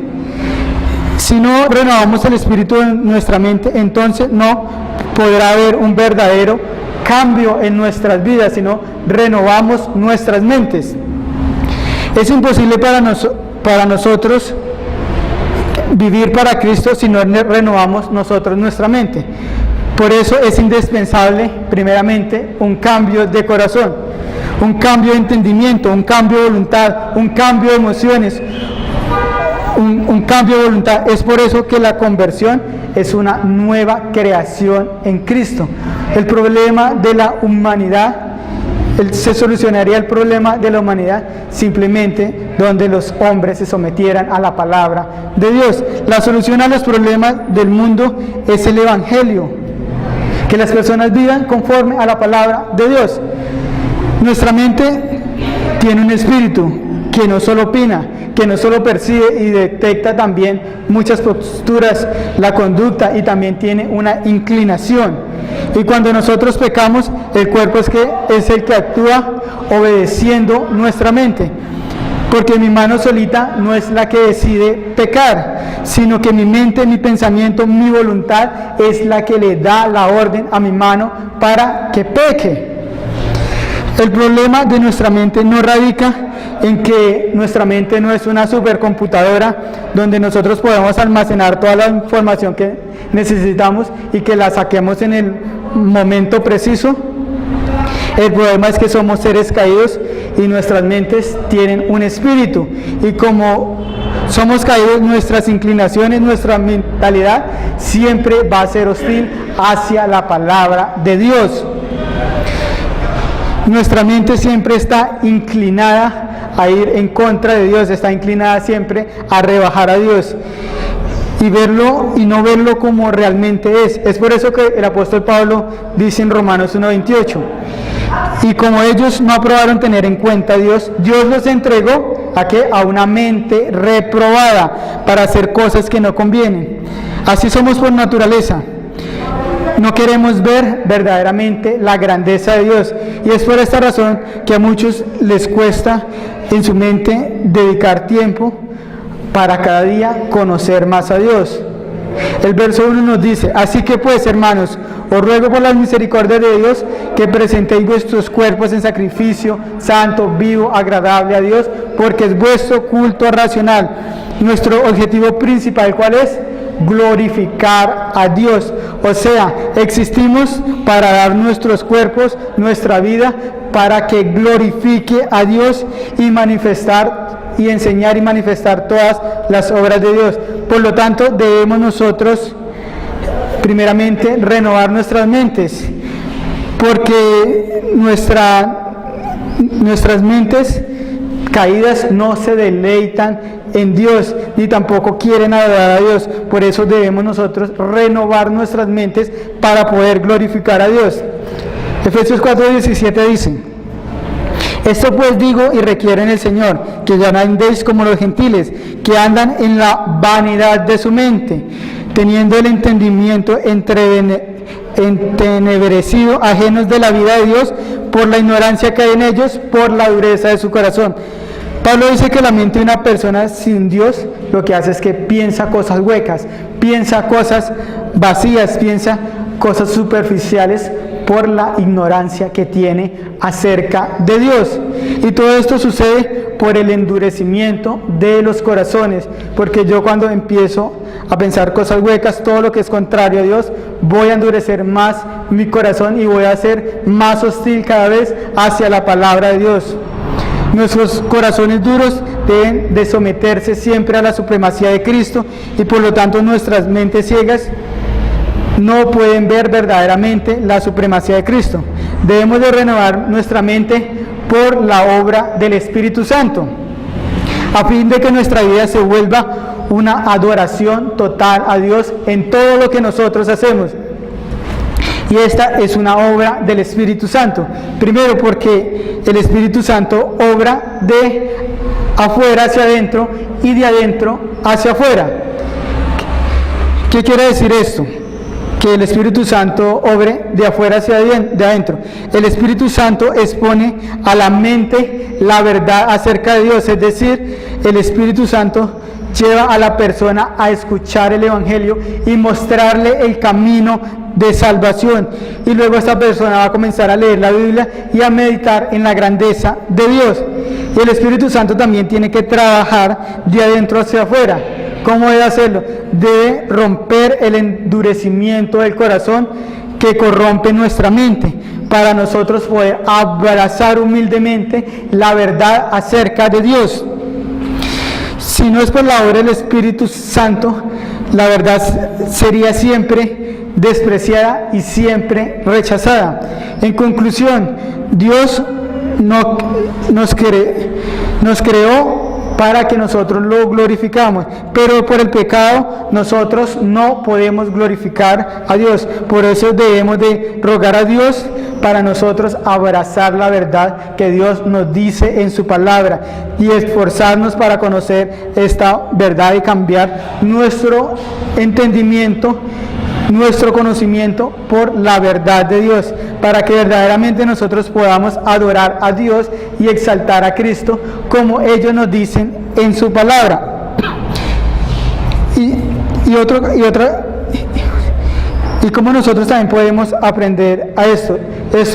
Si no renovamos el espíritu de nuestra mente, entonces no podrá haber un verdadero cambio en nuestras vidas, sino renovamos nuestras mentes. Es imposible para nosotros vivir para Cristo si no renovamos nosotros nuestra mente. Por eso es indispensable, primeramente, un cambio de corazón, un cambio de entendimiento, un cambio de voluntad, un cambio de emociones, un cambio de voluntad. Es por eso que la conversión es una nueva creación en Cristo. El problema de la humanidad, se solucionaría el problema de la humanidad simplemente donde los hombres se sometieran a la palabra de Dios. La solución a los problemas del mundo es el Evangelio, que las personas vivan conforme a la palabra de Dios. Nuestra mente tiene un espíritu que no solo opina, que no solo percibe y detecta también muchas posturas, la conducta, y también tiene una inclinación. Y cuando nosotros pecamos, el cuerpo es el que actúa obedeciendo nuestra mente. Porque mi mano solita no es la que decide pecar, sino que mi mente, mi pensamiento, mi voluntad es la que le da la orden a mi mano para que peque. El problema de nuestra mente no radica en que nuestra mente no es una supercomputadora donde nosotros podemos almacenar toda la información que necesitamos y que la saquemos en el momento preciso. El problema es que somos seres caídos y nuestras mentes tienen un espíritu, y como somos caídos, nuestras inclinaciones, nuestra mentalidad siempre va a ser hostil hacia la palabra de Dios. Nuestra mente siempre está inclinada a ir en contra de Dios, está inclinada siempre a rebajar a Dios y verlo y no verlo como realmente es. Es por eso que el apóstol Pablo dice en Romanos 1:28, y como ellos no aprobaron tener en cuenta a Dios, Dios los entregó ¿a qué? A una mente reprobada para hacer cosas que no convienen. Así somos por naturaleza. No queremos ver verdaderamente la grandeza de Dios, y es por esta razón que a muchos les cuesta en su mente dedicar tiempo para cada día conocer más a Dios. El verso 1 nos dice, así que pues, hermanos, os ruego por las misericordias de Dios que presentéis vuestros cuerpos en sacrificio santo, vivo, agradable a Dios, porque es vuestro culto racional. Nuestro objetivo principal, ¿cuál es? Glorificar a Dios. O sea, existimos para dar nuestros cuerpos, nuestra vida, para que glorifique a Dios y manifestar y enseñar y manifestar todas las obras de Dios. Por lo tanto, debemos nosotros primeramente renovar nuestras mentes, porque nuestras mentes caídas no se deleitan en Dios, ni tampoco quieren adorar a Dios. Por eso debemos nosotros renovar nuestras mentes para poder glorificar a Dios. Efesios 4:17 dice: esto pues digo y requiero en el Señor, que ya no andéis como los gentiles, que andan en la vanidad de su mente, teniendo el entendimiento entenebrecido, ajenos de la vida de Dios, por la ignorancia que hay en ellos, por la dureza de su corazón. Pablo dice que la mente de una persona sin Dios lo que hace es que piensa cosas huecas, piensa cosas vacías, piensa cosas superficiales por la ignorancia que tiene acerca de Dios. Y todo esto sucede por el endurecimiento de los corazones, porque yo cuando empiezo a pensar cosas huecas, todo lo que es contrario a Dios, voy a endurecer más mi corazón y voy a ser más hostil cada vez hacia la palabra de Dios. Nuestros corazones duros deben de someterse siempre a la supremacía de Cristo, y por lo tanto nuestras mentes ciegas no pueden ver verdaderamente la supremacía de Cristo. Debemos de renovar nuestra mente por la obra del Espíritu Santo, a fin de que nuestra vida se vuelva una adoración total a Dios en todo lo que nosotros hacemos. Y esta es una obra del Espíritu Santo. Primero, porque el Espíritu Santo obra de afuera hacia adentro y de adentro hacia afuera. ¿Qué quiere decir esto? Que el Espíritu Santo obre de afuera hacia adentro. El Espíritu Santo expone a la mente la verdad acerca de Dios, es decir, el Espíritu Santo lleva a la persona a escuchar el Evangelio y mostrarle el camino de salvación, y luego esta persona va a comenzar a leer la Biblia y a meditar en la grandeza de Dios. Y el Espíritu Santo también tiene que trabajar de adentro hacia afuera. ¿Cómo debe hacerlo? Debe romper el endurecimiento del corazón que corrompe nuestra mente, para nosotros poder abrazar humildemente la verdad acerca de Dios. Si no es por la obra del Espíritu Santo, la verdad sería siempre despreciada y siempre rechazada. En conclusión, Dios nos creó para que nosotros lo glorificamos, pero por el pecado nosotros no podemos glorificar a Dios. Por eso debemos de rogar a Dios para nosotros abrazar la verdad que Dios nos dice en su palabra y esforzarnos para conocer esta verdad y cambiar nuestro entendimiento, nuestro conocimiento por la verdad de Dios, para que verdaderamente nosotros podamos adorar a Dios y exaltar a Cristo como ellos nos dicen en su palabra. Y cómo nosotros también podemos aprender a esto.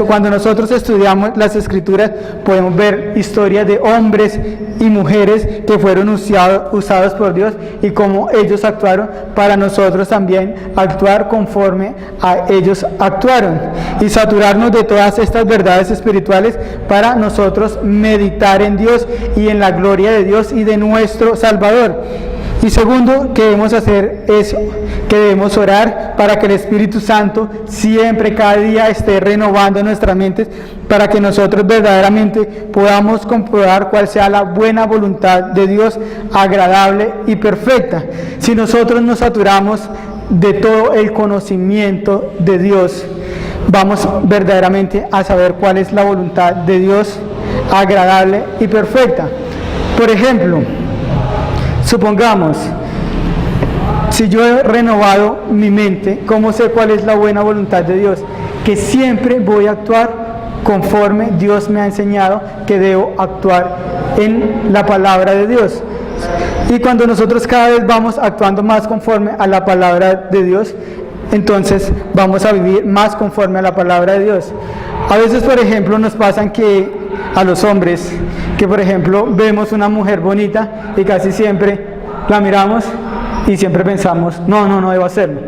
Cuando nosotros estudiamos las Escrituras, podemos ver historias de hombres y mujeres que fueron usados por Dios y cómo ellos actuaron, para nosotros también actuar conforme a ellos actuaron y saturarnos de todas estas verdades espirituales para nosotros meditar en Dios y en la gloria de Dios y de nuestro Salvador. Y segundo, que debemos hacer es que debemos orar para que el Espíritu Santo siempre, cada día, esté renovando nuestras mentes, para que nosotros verdaderamente podamos comprobar cuál sea la buena voluntad de Dios, agradable y perfecta. Si nosotros nos saturamos de todo el conocimiento de Dios, vamos verdaderamente a saber cuál es la voluntad de Dios, agradable y perfecta. Por ejemplo, supongamos, si yo he renovado mi mente, ¿cómo sé cuál es la buena voluntad de Dios? Que siempre voy a actuar conforme Dios me ha enseñado que debo actuar en la palabra de Dios. Y cuando nosotros cada vez vamos actuando más conforme a la palabra de Dios, entonces vamos a vivir más conforme a la palabra de Dios. A veces, por ejemplo, nos pasan que a los hombres, que por ejemplo vemos una mujer bonita y casi siempre la miramos y siempre pensamos, no debo hacerlo.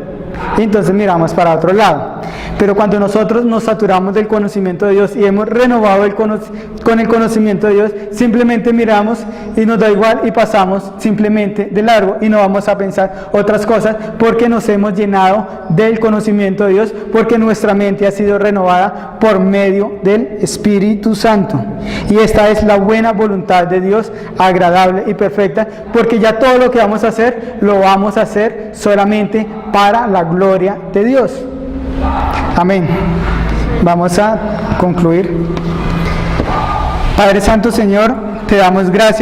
Y entonces miramos para otro lado. Pero cuando nosotros nos saturamos del conocimiento de Dios y hemos renovado con el conocimiento de Dios, simplemente miramos y nos da igual y pasamos simplemente de largo y no vamos a pensar otras cosas porque nos hemos llenado del conocimiento de Dios, porque nuestra mente ha sido renovada por medio del Espíritu Santo. Y esta es la buena voluntad de Dios, agradable y perfecta, porque ya todo lo que vamos a hacer, lo vamos a hacer solamente para la gloria de Dios. Amén. Vamos a concluir. Padre Santo, Señor, te damos gracias.